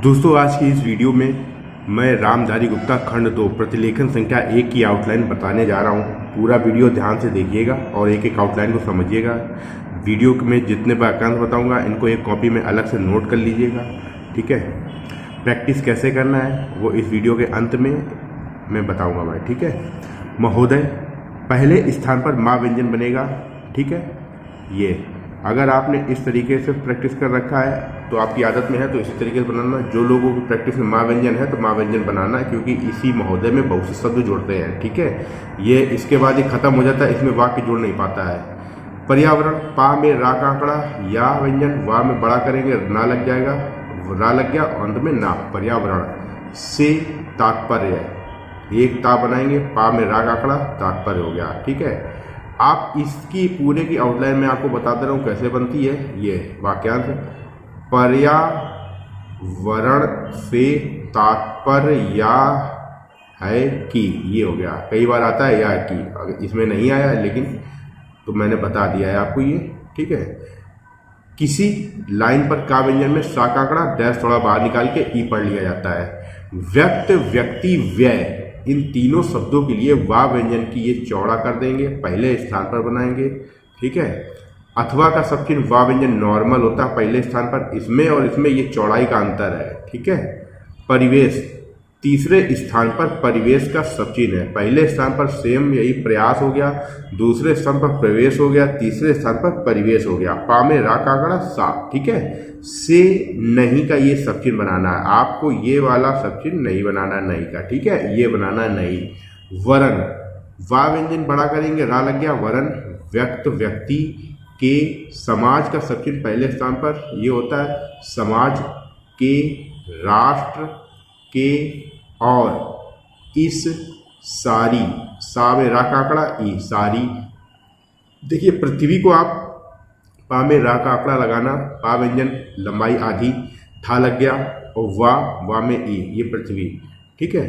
दोस्तों आज की इस वीडियो में मैं रामधारी गुप्ता खंड 2 प्रतिलेखन संख्या 1 की आउटलाइन बताने जा रहा हूँ। पूरा वीडियो ध्यान से देखिएगा और एक एक आउटलाइन को समझिएगा। वीडियो में जितने वाक्यांश बताऊँगा इनको एक कॉपी में अलग से नोट कर लीजिएगा, ठीक है। प्रैक्टिस कैसे करना है वो इस वीडियो के अंत में मैं बताऊँगा भाई, ठीक है। महोदय, पहले स्थान पर माँ व्यंजन बनेगा, ठीक है। ये अगर आपने इस तरीके से प्रैक्टिस कर रखा है तो आपकी आदत में है तो इसी तरीके से बनाना। जो लोगों की प्रैक्टिस में माँ व्यंजन है तो माँ व्यंजन बनाना है, क्योंकि इसी महोदय में बहुत से शब्द जुड़ते हैं, ठीक है। ये इसके बाद ये खत्म हो जाता है, इसमें वाक्य जुड़ नहीं पाता है। पर्यावरण, पा में रा का आंकड़ा, या व्यंजन, वा में बड़ा करेंगे ना लग जाएगा, रा लग गया, अंत में ना। पर्यावरण से तात्पर्य, एक ता बनाएंगे, पा में रा का आंकड़ा, तात्पर्य हो गया, ठीक है। आप इसकी पूरे की आउटलाइन में आपको बता दे रहा हूँ कैसे बनती है। ये वाक्यांश, पर्यावरण से तात्पर्य या है कि, ये हो गया। कई बार आता है या कि, अगर इसमें नहीं आया लेकिन तो मैंने बता दिया है आपको ये, ठीक है। किसी लाइन पर का व्यंजन में सा का आंकड़ा डैश थोड़ा बाहर निकाल के ई पढ़ लिया जाता है। व्यक्त, व्यक्ति, व्यय, इन तीनों शब्दों के लिए वा व्यंजन की ये चौड़ा कर देंगे, पहले स्थान पर बनाएंगे, ठीक है। अथवा का सब चिन्ह वा व्यंजन नॉर्मल होता है पहले स्थान पर, इसमें और इसमें ये चौड़ाई का अंतर है, ठीक है। परिवेश, तीसरे स्थान पर परिवेश का सब चिन्ह है, पहले स्थान पर सेम यही प्रयास हो गया, दूसरे स्थान पर प्रवेश हो गया, तीसरे स्थान पर परिवेश हो गया। पा में रा का आंकड़ा सा, ठीक है। से नहीं का ये सब चिन्ह बनाना है आपको, ये वाला सब चिन्ह नहीं बनाना नहीं का, ठीक है, ये बनाना नहीं। वरण, वा व्यंजन बड़ा करेंगे, रा लग गया, वरण। व्यक्त, व्यक्ति के, समाज का सब चिन्ह पहले स्थान पर ये होता है, समाज के, राष्ट्र के, और इस सारी, सा में रा का आंकड़ा ई, सारी। देखिए पृथ्वी को आप पा में रा का आंकड़ा लगाना, पा व्यंजन लंबाई आधी, था लग गया, और वा में ई, ये पृथ्वी, ठीक है।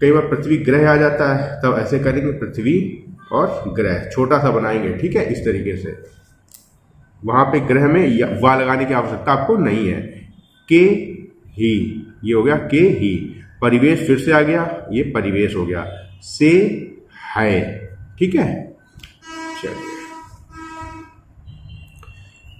कई बार पृथ्वी ग्रह आ जाता है तब ऐसे करेंगे, पृथ्वी और ग्रह छोटा सा बनाएंगे, ठीक है, इस तरीके से। वहां पे ग्रह में वा लगाने की आवश्यकता आपको नहीं है। के ही, ये हो गया के ही। परिवेश फिर से आ गया, ये परिवेश हो गया। से है, ठीक है। चलिए,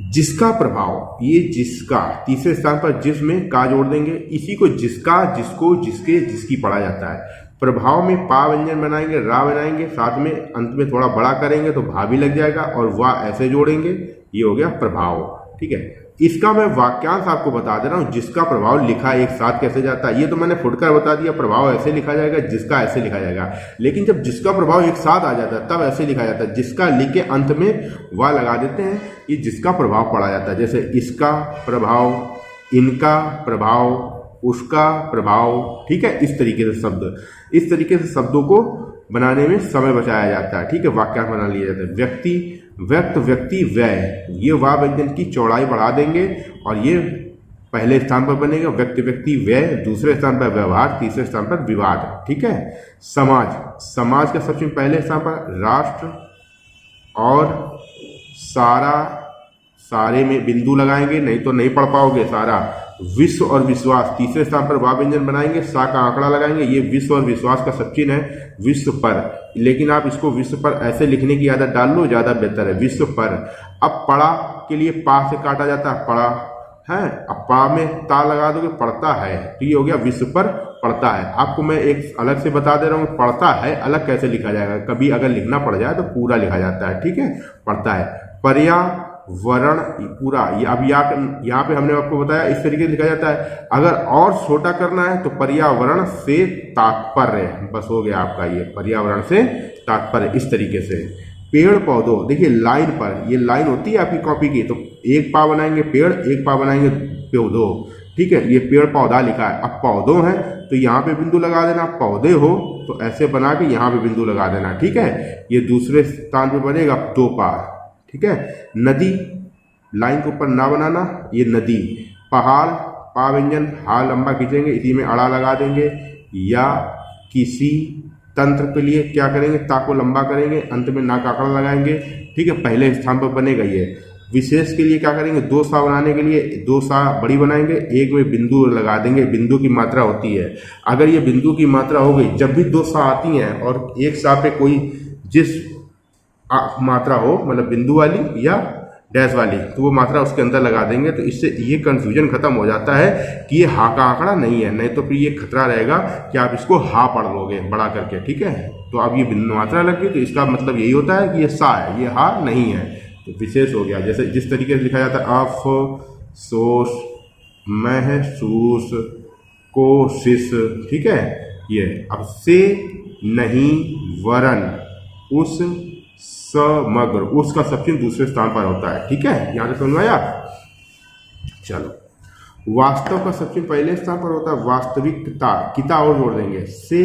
जिसका प्रभाव, ये जिसका, तीसरे स्थान पर जिस में का जोड़ देंगे, इसी को जिसका, जिसको, जिसके, जिसकी पढ़ा जाता है। प्रभाव में पा व्यंजन बनाएंगे, रा बनाएंगे, साथ में अंत में थोड़ा बड़ा करेंगे तो भा भी लग जाएगा, और वाह ऐसे जोड़ेंगे, ये हो गया प्रभाव, ठीक है। इसका मैं वाक्यांश आपको बता दे रहा हूं, जिसका प्रभाव लिखा एक साथ कैसे जाता है। ये तो मैंने फुटकर बता दिया, प्रभाव ऐसे लिखा जाएगा, जिसका ऐसे लिखा जाएगा। लेकिन जब जिसका प्रभाव एक साथ आ जाता है तब ऐसे लिखा जाता है, जिसका लिख के अंत में वाह लगा देते हैं, ये जिसका प्रभाव पड़ा जाता है। जैसे इसका प्रभाव, इनका प्रभाव, उसका प्रभाव, ठीक है। इस तरीके से शब्द, इस तरीके से शब्दों को बनाने में समय बचाया जाता है, ठीक है। वाक्यांश बना लिया जाता है। व्यक्ति, व्यक्त, व्यक्ति, व्यय, ये वा व्यंजन की चौड़ाई बढ़ा देंगे और ये पहले स्थान पर बनेगा। व्यक्ति, व्यक्ति, व्यय, दूसरे स्थान पर व्यवहार, तीसरे स्थान पर विवाद, ठीक है। समाज, समाज का सबसे पहले स्थान पर राष्ट्र और सारा, सारे में बिंदु लगाएंगे नहीं तो नहीं पढ़ पाओगे सारा। विश्व और विश्वास, तीसरे स्थान पर वा व्यंजन बनाएंगे, सा का आंकड़ा लगाएंगे, ये विश्व और विश्वास का सब चिन्ह है, विश्व पर। लेकिन आप इसको विश्व पर ऐसे लिखने की आदत डाल लो, ज्यादा बेहतर है, विश्व पर। अब पढ़ा के लिए पा से काटा जाता है, पढ़ा है, अब पा में ता लगा दोगे, पढ़ता है, तो ये हो गया विश्व पर पढ़ता है। आपको मैं एक अलग से बता दे रहा हूँ, पढ़ता है अलग कैसे लिखा जाएगा, कभी अगर लिखना पड़ जाए तो पूरा लिखा जाता है, ठीक है, पढ़ता है। पर्यावरण पूरा, ये अब यहाँ पे हमने आपको बताया इस तरीके से लिखा जाता है। अगर और छोटा करना है तो पर्यावरण से तात्पर्य, बस हो गया आपका ये पर्यावरण से तात्पर्य, इस तरीके से। पेड़ पौधों, देखिए लाइन पर, ये लाइन होती है आपकी कॉपी की, तो एक पा बनाएंगे पेड़, एक पा बनाएंगे पौधों, ठीक है। ये पेड़ पौधा लिखा है, अब पौधों है तो यहाँ पे बिंदु लगा देना, पौधे हो तो ऐसे बना के यहाँ पे बिंदु लगा देना, ठीक है। ये दूसरे स्थान पे बनेगा दो पा, ठीक है। नदी, लाइन के ऊपर ना बनाना, ये नदी। पहाड़, पा व्यंजन, हा लंबा खींचेंगे, इसी में अड़ा लगा देंगे। या किसी तंत्र के लिए क्या करेंगे, ता को लंबा करेंगे, अंत में ना का आंकड़ा लगाएंगे, ठीक है, पहले स्थान पर बनेगा ये। विशेष के लिए क्या करेंगे, दो सा बनाने के लिए दो सा बड़ी बनाएंगे, एक में बिंदु लगा देंगे, बिंदु की मात्रा होती है। अगर ये बिंदु की मात्रा हो गई, जब भी दो सा आती हैं और एक सा पे कोई जिस मात्रा हो, मतलब बिंदु वाली या डैश वाली, तो वो मात्रा उसके अंदर लगा देंगे। तो इससे ये कंफ्यूजन खत्म हो जाता है कि ये हा का आंकड़ा नहीं है, नहीं तो फिर ये खतरा रहेगा कि आप इसको हा पढ़ लोगे बड़ा करके, ठीक है। तो अब ये बिंदु मात्रा लग गई, तो इसका मतलब यही होता है कि ये सा है, ये हा नहीं है। तो विशेष हो गया, जैसे जिस तरीके से लिखा जाता है अफसोस, महसूस, कोशिश, ठीक है। ये अब से नहीं वरन उस समग्र, उसका सबचिन्ह दूसरे स्थान पर होता है, ठीक है। यहां से समझ में आया। चलो, वास्तव का सबचिन्ह पहले स्थान पर होता है, वास्तविकता, किता और जोड़ देंगे, से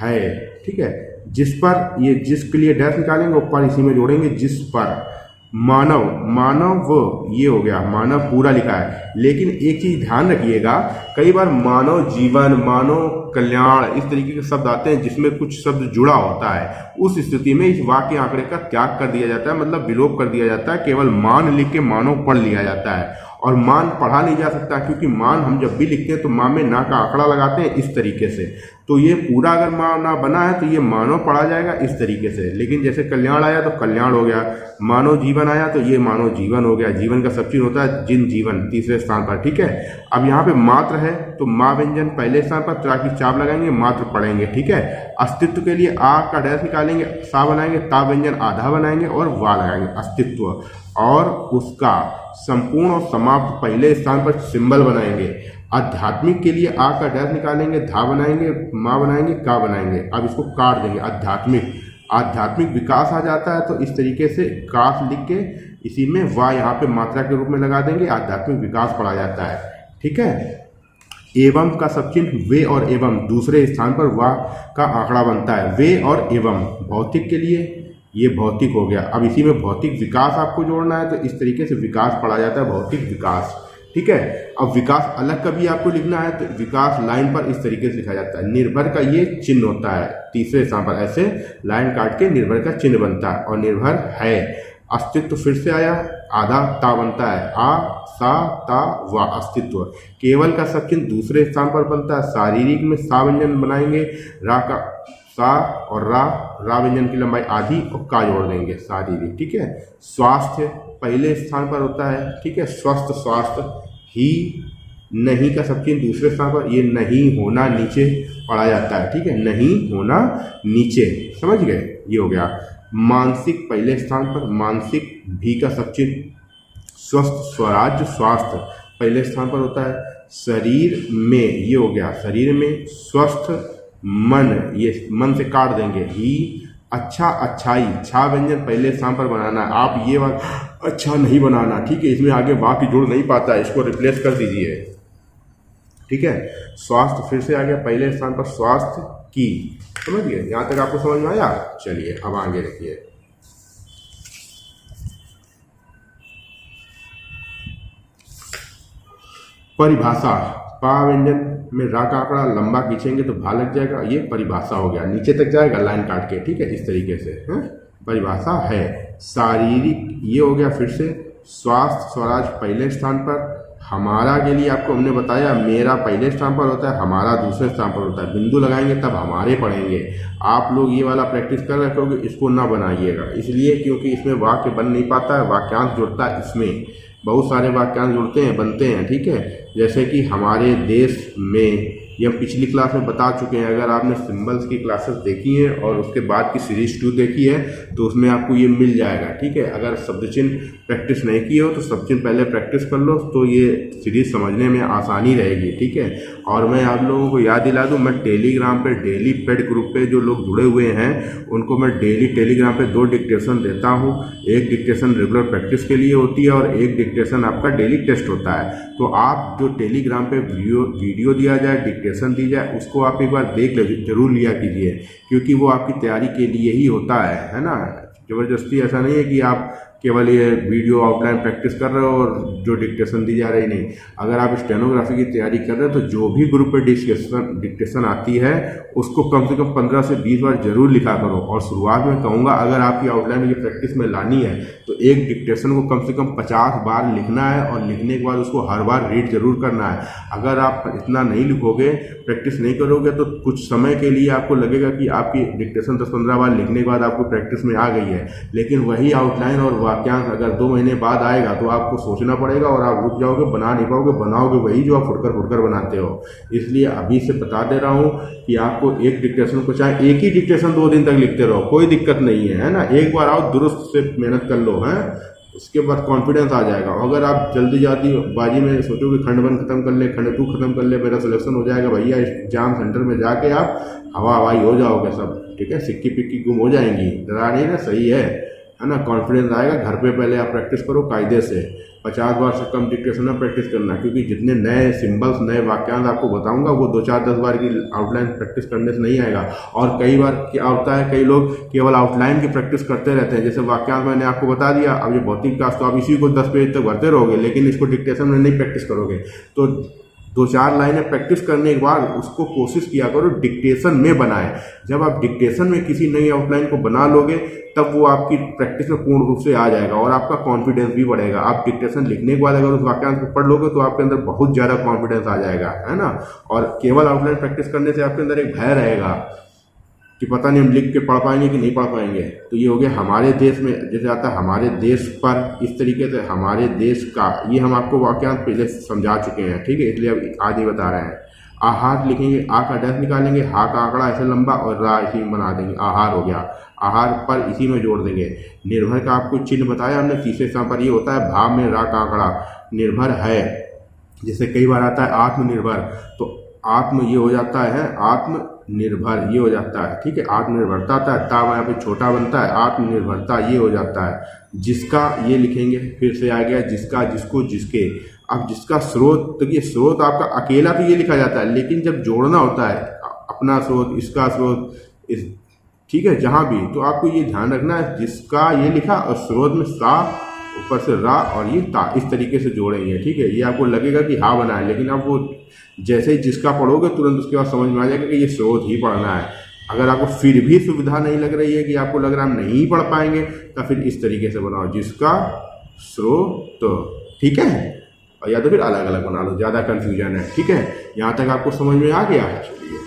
है, ठीक है। जिस पर, ये जिसके लिए डैश निकालेंगे, ऊपर इसी में जोड़ेंगे जिस पर। मानव, मानव ये हो गया, मानव पूरा लिखा है, लेकिन एक चीज ध्यान रखिएगा, कई बार मानव जीवन, मानव कल्याण, इस तरीके के शब्द आते हैं जिसमें कुछ शब्द जुड़ा होता है। उस स्थिति में इस वाक्य आंकड़े का त्याग कर दिया जाता है, मतलब विलोप कर दिया जाता है, केवल मान लिख के मानव पढ़ लिया जाता है। और मान पढ़ा नहीं जा सकता, क्योंकि मान हम जब भी लिखते हैं तो मान में ना का आंकड़ा लगाते हैं इस तरीके से। तो ये पूरा अगर मान ना बना है तो ये मानव पढ़ा जाएगा इस तरीके से। लेकिन जैसे कल्याण आया तो कल्याण हो गया, मानव जीवन आया तो ये मानव जीवन हो गया। जीवन का सबचिन्ह होता है जिन जीवन, तीसरे स्थान पर, ठीक है। अब यहाँ पे मात्र है तो माँ व्यंजन पहले स्थान पर, त्रा की चाप लगाएंगे, मात्र पढ़ेंगे, ठीक है। अस्तित्व के लिए आ का डैश निकालेंगे, सा बनाएंगे, ता व्यंजन आधा बनाएंगे और वा लगाएंगे, अस्तित्व। और उसका संपूर्ण और समाप्त पहले स्थान पर सिंबल बनाएंगे। आध्यात्मिक के लिए आ का डैश निकालेंगे, धा बनाएंगे, माँ बनाएंगे, का बनाएंगे। अब इसको काट देंगे, आध्यात्मिक, आध्यात्मिक विकास आ जाता है तो इस तरीके से काश लिख के इसी में वा यहाँ पे मात्रा के रूप में लगा देंगे, आध्यात्मिक विकास पढ़ा जाता है, ठीक है। एवं का सबचिन्ह वे और एवं, दूसरे स्थान पर वा का आंकड़ा बनता है, वे और एवं। भौतिक के लिए ये भौतिक हो गया। अब इसी में भौतिक विकास आपको जोड़ना है, तो इस तरीके से विकास पढ़ा जाता है, भौतिक विकास, ठीक है। अब विकास अलग कभी आपको लिखना है तो विकास लाइन पर इस तरीके से लिखा जाता है। निर्भर का ये चिन्ह होता है, तीसरे स्थान पर ऐसे लाइन काट के निर्भर का चिन्ह बनता है, और निर्भर है। अस्तित्व फिर से आया, आधा ता बनता है, आ सा ता वा, अस्तित्व। केवल का सबचिन्ह दूसरे स्थान पर बनता है, शारीरिक में सा व्यंजन बनाएंगे, रा का सा और रा व्यंजन की लंबाई आधी और का जोड़ देंगे, शारीरिक, ठीक है। स्वास्थ्य पहले स्थान पर होता है, ठीक है। स्वस्थ, स्वास्थ्य। ही, नहीं का सबचिन्ह दूसरे स्थान पर, ये नहीं होना नीचे पढ़ा जाता है, ठीक है, नहीं होना नीचे, समझ गए, ये हो गया। मानसिक पहले स्थान पर, मानसिक, भी का सबचिन्ह। स्वस्थ, स्वराज्य, स्वास्थ्य पहले स्थान पर होता है। शरीर में, ये हो गया, शरीर में। स्वस्थ, मन, ये मन से काट देंगे, ही। अच्छा, अच्छाई, छा व्यंजन पहले स्थान पर बनाना है। आप ये बात अच्छा नहीं बनाना, ठीक है, इसमें आगे वाक्य जुड़ नहीं पाता है, इसको रिप्लेस कर दीजिए, ठीक है। स्वास्थ्य फिर से आ गया पहले स्थान पर, स्वास्थ्य की, समझ गए, यहां तक आपको समझ में आया। चलिए अब आगे देखिए। परिभाषा, पा व्यंजन में रा का आंकड़ा लंबा खींचेंगे तो भा लग जाएगा, ये परिभाषा हो गया, नीचे तक जाएगा लाइन काट के, ठीक है, इस तरीके से है परिभाषा है। शारीरिक, ये हो गया फिर से। स्वास्थ्य, स्वराज पहले स्थान पर। हमारा के लिए आपको हमने बताया, मेरा पहले स्थान पर होता है, हमारा दूसरे स्थान पर होता है। बिंदु लगाएंगे तब हमारे पढ़ेंगे। आप लोग ये वाला प्रैक्टिस कर रखोगे, इसको ना बनाइएगा, इसलिए क्योंकि इसमें वाक्य बन नहीं पाता है, वाक्यांश जुड़ता है, इसमें बहुत सारे वाक्यांश जुड़ते हैं, बनते हैं, ठीक है। जैसे कि हमारे देश में, ये हम पिछली क्लास में बता चुके हैं। अगर आपने सिंबल्स की क्लासेस देखी हैं और उसके बाद की सीरीज 2 देखी है तो उसमें आपको ये मिल जाएगा, ठीक है। अगर शब्द चिन्ह प्रैक्टिस नहीं की हो तो शब्द चिन्ह पहले प्रैक्टिस कर लो, तो ये सीरीज समझने में आसानी रहेगी, ठीक है। और मैं आप लोगों को याद दिला दूं, मैं टेलीग्राम पे, डेली पेड ग्रुप पे जो लोग जुड़े हुए हैं उनको मैं डेली टेलीग्राम पे 2 डिक्टेशन देता हूँ। एक डिक्टेशन रेगुलर प्रैक्टिस के लिए होती है और एक डिक्टेशन आपका डेली टेस्ट होता है। तो आप जो टेलीग्राम पे वीडियो दिया जाए, डिक्टेशन दी जाए, उसको आप एक बार देख ले, जरूर लिया कीजिए, क्योंकि वो आपकी तैयारी के लिए ही होता है ना। ज़बरदस्ती ऐसा नहीं है कि आप केवल ये वीडियो आउटलाइन प्रैक्टिस कर रहे हो और जो डिक्टेशन दी जा रही नहीं। अगर आप स्टेनोग्राफी की तैयारी कर रहे हो तो जो भी ग्रुप पे डिक्टेशन आती है उसको कम से कम 15 से 20 बार जरूर लिखा करो। और शुरुआत में कहूँगा अगर आपकी आउटलाइन ये प्रैक्टिस में लानी है तो एक डिक्टेशन को कम से कम 50 बार लिखना है और लिखने के बाद उसको हर बार रीड जरूर करना है। अगर आप इतना नहीं लिखोगे, प्रैक्टिस नहीं करोगे तो कुछ समय के लिए आपको लगेगा कि आपकी डिक्टेशन 10-15 बार लिखने के बाद आपको प्रैक्टिस में आ गई है, लेकिन वही आउटलाइन और वाक्यांश अगर 2 महीने बाद आएगा तो आपको सोचना पड़ेगा और आप रुक जाओगे, बना नहीं पाओगे, बनाओगे वही जो आप फुटकर बनाते हो। इसलिए अभी से बता दे रहा हूँ कि आपको एक डिक्टेशन को, चाहे एक ही डिक्टेशन 2 दिन तक लिखते रहो, कोई दिक्कत नहीं है ना। एक बार आओ, दुरुस्त से मेहनत कर लो, है उसके बाद कॉन्फिडेंस आ जाएगा। अगर आप जल्दी बाजी में सोचोगे खंड 1 खत्म कर ले, खंड 2 खत्म कर ले, मेरा सिलेक्शन हो जाएगा, भैया एग्जाम सेंटर में जाके आप हवाई हो जाओगे सब, ठीक है, सिक्की पिक्की गुम हो जाएंगी। डरा नहीं ना, सही है ना। कॉन्फिडेंस आएगा। घर पे पहले आप प्रैक्टिस करो कायदे से, 50 बार से कम डिक्टेशन में प्रैक्टिस करना, क्योंकि जितने नए सिंबल्स, नए वाक्यांश आपको बताऊंगा वो 2-4-10 बार की आउटलाइन प्रैक्टिस करने से नहीं आएगा। और कई बार क्या होता है, कई लोग केवल आउटलाइन की प्रैक्टिस करते रहते हैं। जैसे वाक्यांश मैंने आपको बता दिया, अब ये भौतिक क्लास तो आप इसी को 10 पेज तक भरते रहोगे, लेकिन इसको डिक्टेशन में नहीं प्रैक्टिस करोगे। तो 2-4 लाइनें प्रैक्टिस करने के बाद उसको कोशिश किया करो डिक्टेशन में बनाए। जब आप डिक्टेशन में किसी नई आउटलाइन को बना लोगे तब वो आपकी प्रैक्टिस में पूर्ण रूप से आ जाएगा और आपका कॉन्फिडेंस भी बढ़ेगा। आप डिक्टेशन लिखने के बाद अगर उस वाक्यांश को पढ़ लोगे तो आपके अंदर बहुत ज़्यादा कॉन्फिडेंस आ जाएगा, है ना। और केवल आउटलाइन प्रैक्टिस करने से आपके अंदर एक भय रहेगा कि पता नहीं हम लिख के पढ़ पाएंगे कि नहीं पढ़ पाएंगे। तो ये हो गया हमारे देश में, जैसे आता है हमारे देश पर, इस तरीके से हमारे देश का, ये हम आपको वाक्यांश पहले समझा चुके हैं, ठीक है, इसलिए अब आज ही बता रहे हैं। आहार लिखेंगे, आ का डैश निकालेंगे, हा का आंकड़ा ऐसे लंबा और रा इसी में बना देंगे, आहार हो गया। आहार पर इसी में जोड़ देंगे। निर्भर का आपको चिन्ह बताया हमने, तीसरे स्थान पर ये होता है भाव में रा का आंकड़ा, निर्भर है। जैसे कई बार आता है आत्मनिर्भर, तो आत्म ये हो जाता है आत्मनिर्भर, ये हो जाता है, ठीक है, आत्मनिर्भरता आता है, ता यहाँ पे छोटा बनता है, आत्मनिर्भरता ये हो जाता है। जिसका ये लिखेंगे, फिर से आ गया जिसका, जिसको, जिसके। अब जिसका स्रोत, तो ये स्रोत आपका अकेला तो ये लिखा जाता है, लेकिन जब जोड़ना होता है अपना स्रोत, इसका स्रोत, इस, ठीक है, जहाँ भी, तो आपको ये ध्यान रखना है जिसका ये लिखा और स्रोत में सा, ऊपर से रा और ये ता, इस तरीके से जोड़ेंगे, ठीक है। ये आपको लगेगा कि हा बना है, लेकिन आप वो जैसे ही जिसका पढ़ोगे तुरंत उसके बाद समझ में आ जाएगा कि ये स्रोत ही पढ़ना है। अगर आपको फिर भी सुविधा नहीं लग रही है कि आपको लग रहा है हम नहीं पढ़ पाएंगे, तो फिर इस तरीके से बनाओ, जिसका स्रोत, ठीक है, और या तो फिर अलग अलग बना लो, ज़्यादा कन्फ्यूजन है, ठीक है। यहाँ तक आपको समझ में आ गया है। चलिए,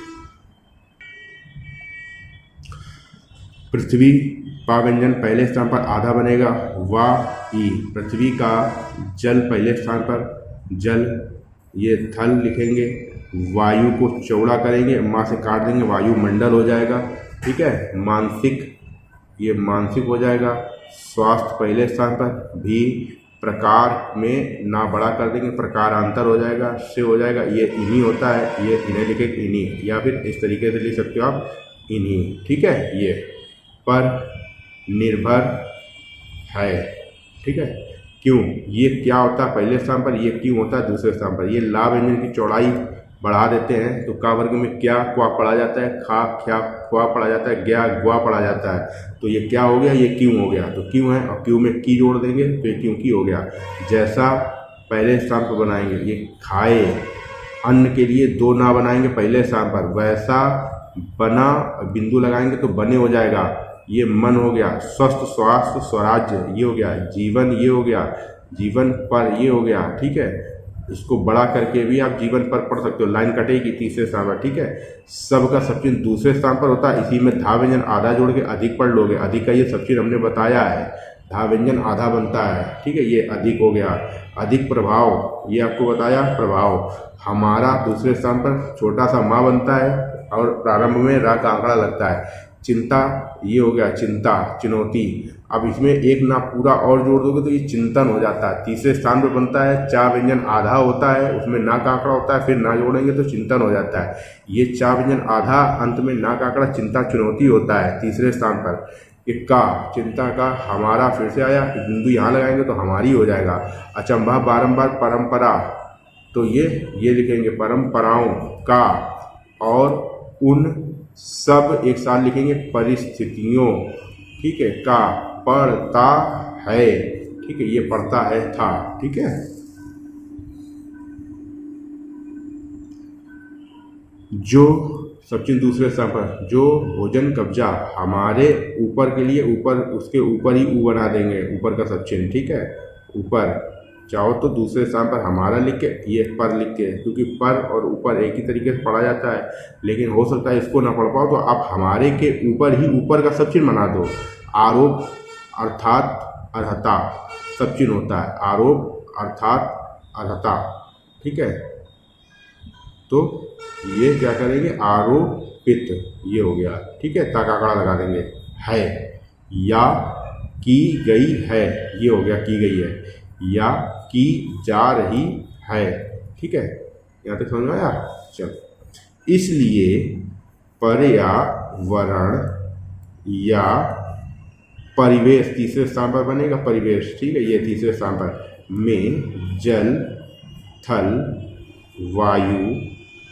पृथ्वी पा व्यंजन पहले स्थान पर आधा बनेगा, वा ई। पृथ्वी का जल पहले स्थान पर, जल, ये थल लिखेंगे, वायु को चौड़ा करेंगे, माँ से काट देंगे, वायुमंडल हो जाएगा, ठीक है। मानसिक, ये मानसिक हो जाएगा। स्वास्थ्य पहले स्थान पर, भी प्रकार में ना बड़ा कर देंगे, प्रकारांतर हो जाएगा, से हो जाएगा, ये इन्हीं होता है, ये इन्हें लिखे इन्हीं, या फिर इस तरीके से लिख सकते हो आप इन्हीं, ठीक है। ये पर निर्भर है, ठीक है। क्यों, ये क्या होता है पहले स्थान पर, ये क्यों होता है दूसरे स्थान पर। ये ला व्यंजन की चौड़ाई बढ़ा देते हैं तो का वर्ग में क्या क्वा पढ़ा जाता है, खा क्या क्वा पढ़ा जाता है, ग्या ग्वा पढ़ा जाता है। तो ये क्या हो गया, ये क्यों हो गया, तो क्यों है, और क्यों में की जोड़ देंगे तो ये क्यों की हो गया। जैसा पहले स्थान पर बनाएंगे, ये खाए, अन्न के लिए 2 ना बनाएंगे पहले स्थान पर, वैसा बना बिंदु लगाएंगे तो बने हो जाएगा। ये मन हो गया, स्वस्थ, स्वास्थ्य, स्वराज्य ये हो गया, जीवन ये हो गया, जीवन पर ये हो गया, ठीक है। इसको बड़ा करके भी आप जीवन पर पढ़ सकते हो, लाइन कटेगी तीसरे स्थान पर, ठीक है। सब का सब चीज दूसरे स्थान पर होता है, इसी में धा व्यंजन आधा जोड़ के अधिक पढ़ लोगे, अधिक का ये सब चीज हमने बताया है, धा व्यंजन आधा बनता है, ठीक है, ये अधिक हो गया। अधिक प्रभाव, ये आपको बताया प्रभाव, हमारा दूसरे स्थान पर छोटा सा माँ बनता है और प्रारंभ में रा का आंकड़ा लगता है। चिंता, ये हो गया चिंता, चुनौती। अब इसमें एक ना पूरा और जोड़ दोगे तो ये चिंतन हो जाता है। तीसरे स्थान पर बनता है, चा व्यंजन आधा होता है, उसमें ना का आंकड़ा होता है, फिर ना जोड़ेंगे तो चिंतन हो जाता है। ये चा व्यंजन आधा, अंत में ना का आंकड़ा, चिंता चुनौती होता है तीसरे स्थान पर। इक्का, चिंता का हमारा, फिर से आया, बिंदु यहाँ लगाएंगे तो हमारी हो जाएगा। अचंभा, बारंबार, परंपरा, तो ये लिखेंगे परंपराओं का, और उन सब एक साथ लिखेंगे परिस्थितियों, ठीक है, का, पड़ता है, ठीक है, ये पढ़ता है था, ठीक है। जो सब चिन्ह दूसरे स्थान पर, जो भोजन कब्जा हमारे ऊपर के लिए ऊपर, उसके ऊपर ही ऊ बना देंगे, ऊपर का सब चिन्ह, ठीक है। ऊपर चाहो तो दूसरे स्थान पर हमारा लिख के ये पर लिख के, क्योंकि पर और ऊपर एक ही तरीके से पढ़ा जाता है, लेकिन हो सकता है इसको ना पढ़ पाओ तो आप हमारे के ऊपर ही ऊपर का सब चिन्ह बना दो। आरोप अर्थात अर्हता सब चिन्ह होता है, आरोप अर्थात अर्हता, ठीक है। तो ये क्या करेंगे, आरोपित, ये हो गया, ठीक है, ता का आंकड़ा लगा देंगे। है या की गई है, ये हो गया की गई है, या की जा रही है, ठीक है, यहाँ तक समझ में आया। चलो, इसलिए पर्यावरण या परिवेश तीसरे स्थान पर बनेगा, परिवेश, ठीक है, ये तीसरे स्थान पर, में जल थल वायु,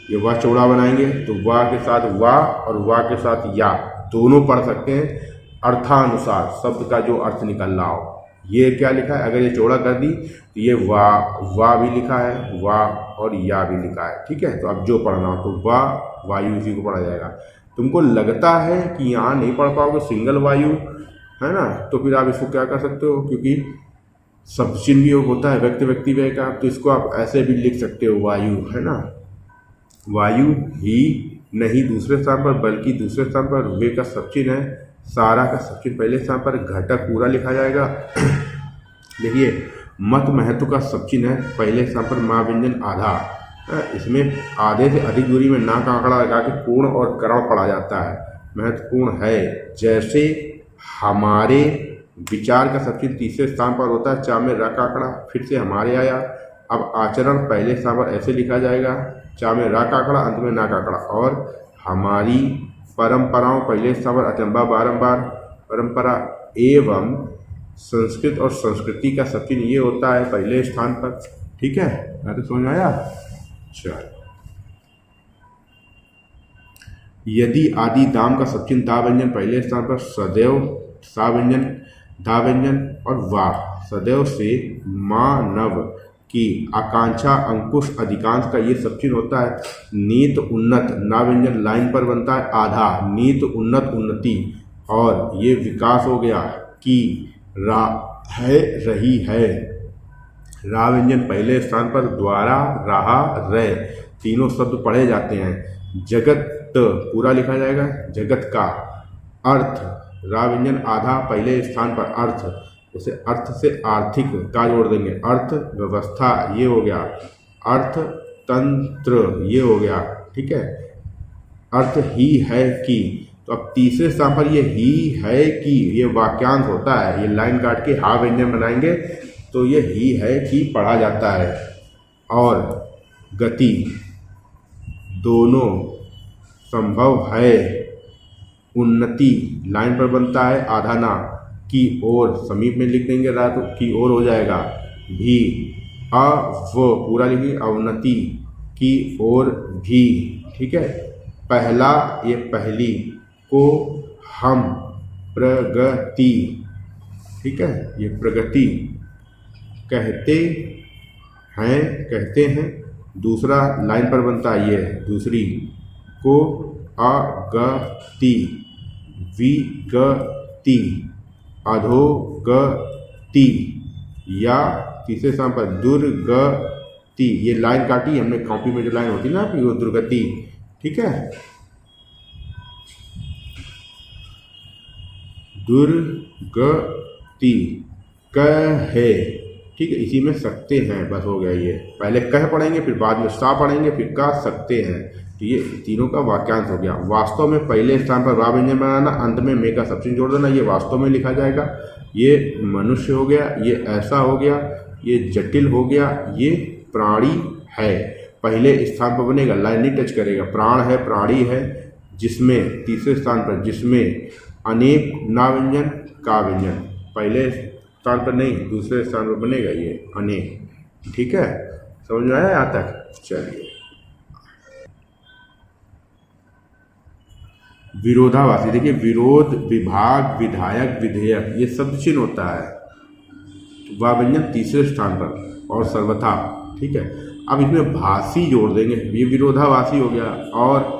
ये वाह चौड़ा बनाएंगे तो वाह के साथ वाह और वाह के साथ या दोनों पढ़ सकते हैं, अर्थानुसार शब्द का जो अर्थ निकल रहा हो। ये क्या लिखा है, अगर ये चौड़ा कर दी तो ये वाह भी लिखा है, वाह और या भी लिखा है, ठीक है। तो अब जो पढ़ना हो तो वाह वायु इसी को पढ़ा जाएगा। तुमको लगता है कि यहाँ नहीं पढ़ पाओगे सिंगल वायु, है ना, तो फिर आप इसको क्या कर सकते हो, क्योंकि सब चिन्ह भी होता है व्यक्ति व्यक्ति व्यय का, तो इसको आप ऐसे भी लिख सकते हो, वायु, है ना, वायु ही नहीं दूसरे स्थान पर, बल्कि दूसरे स्थान पर वे का सब चिन्ह है, सारा का सब चिन्ह पहले स्थान पर, घटक पूरा लिखा जाएगा। देखिए, मत महत्व का सब चिन्ह है पहले स्थान पर, माँ व्यंजन आधा, इसमें आधे से अधिक दूरी में ना का आंकड़ा लगा के पूर्ण और करण पढ़ा जाता है, महत्वपूर्ण है। जैसे हमारे विचार का सब चिन्ह तीसरे स्थान पर होता है, चा में र का आंकड़ा, फिर से हमारे आया। अब आचरण पहले स्थान पर ऐसे लिखा जाएगा, चा में रा का आंकड़ा, अंत में ना का आंकड़ा। और हमारी परंपराओं पहले स्थान पर, अचंबा बारंबार, परंपरा एवं संस्कृत और संस्कृति का सब चिन्ह ये होता है पहले स्थान पर, ठीक है, मैं तो समझ में आया। चल, यदि आदि दाम का सब चिन्ह दा व्यंजन पहले स्थान पर, सदैव सा व्यंजन, धा व्यंजन और वा, सदैव से मानव की आकांक्षा अंकुश अधिकांश का ये सब चिन्ह होता है। नीत उन्नत ना व्यंजन लाइन पर बनता है, आधा, नीत उन्नत उन्नति, और ये विकास हो गया कि रा है रही है, रा व्यंजन पहले स्थान पर, द्वारा रहा रे, तीनों शब्द पढ़े जाते हैं। जगत पूरा लिखा जाएगा, जगत का अर्थ, रा व्यंजन आधा पहले स्थान पर, अर्थ, जैसे अर्थ से आर्थिक का जोड़ देंगे, अर्थ व्यवस्था ये हो गया, अर्थ तंत्र ये हो गया, ठीक है। अर्थ ही है कि, तो अब तीसरे स्थान पर ये ही है कि, ये वाक्यांश होता है, ये लाइन काट के हा व्यंजन बनाएंगे तो ये ही है कि पढ़ा जाता है। और गति दोनों संभव है, उन्नति लाइन पर बनता है, आधा ना, की ओर समीप में लिख देंगे, रात की ओर हो जाएगा, भी वो पूरा लिखेंगे, अवनति की ओर भी, ठीक है। पहला ये पहली को हम प्रगति, ठीक है, ये प्रगति कहते हैं, दूसरा लाइन पर बनता है ये दूसरी, को अगति, विगति, अधोगति, या तीसरे स्थान पर दुर्गति, ये लाइन काटी हमने कॉपी में, जो लाइन होती है ना वो दुर्गति, ठीक है, दुर्गति कहे, ठीक है, इसी में सकते हैं, बस हो गया। ये पहले कह पढ़ेंगे, फिर बाद में सा पढ़ेंगे, फिर का सकते हैं, तो ये तीनों का वाक्यांश हो गया। वास्तव में पहले स्थान पर रा व्यंजन बनाना, अंत में मे का सब चिन्ह जोड़ देना, ये वास्तव में लिखा जाएगा। ये मनुष्य हो गया, ये ऐसा हो गया, ये जटिल हो गया, ये प्राणी है, पहले स्थान पर बनेगा, लाइन नहीं टच करेगा, प्राण है, प्राणी है, जिसमें तीसरे स्थान पर, जिसमें अनेक ना व्यंजन का व्यंजन, पहले स्थान पर नहीं दूसरे स्थान पर बनेगा ये अनेक, ठीक है, समझ में आया यहाँ तक। चलिए, विरोधाभासी, देखिए विरोध, विभाग, विधायक, विधेयक, ये शब्द चिन्ह होता है, वा व्यंजन तीसरे स्थान पर और सर्वथा। ठीक है, अब इसमें भासी जोड़ देंगे, ये विरोधाभासी हो गया। और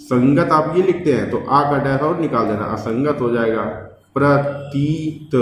संगत आप ये लिखते हैं तो आ का डैश और निकाल देना, असंगत हो जाएगा। प्रतीत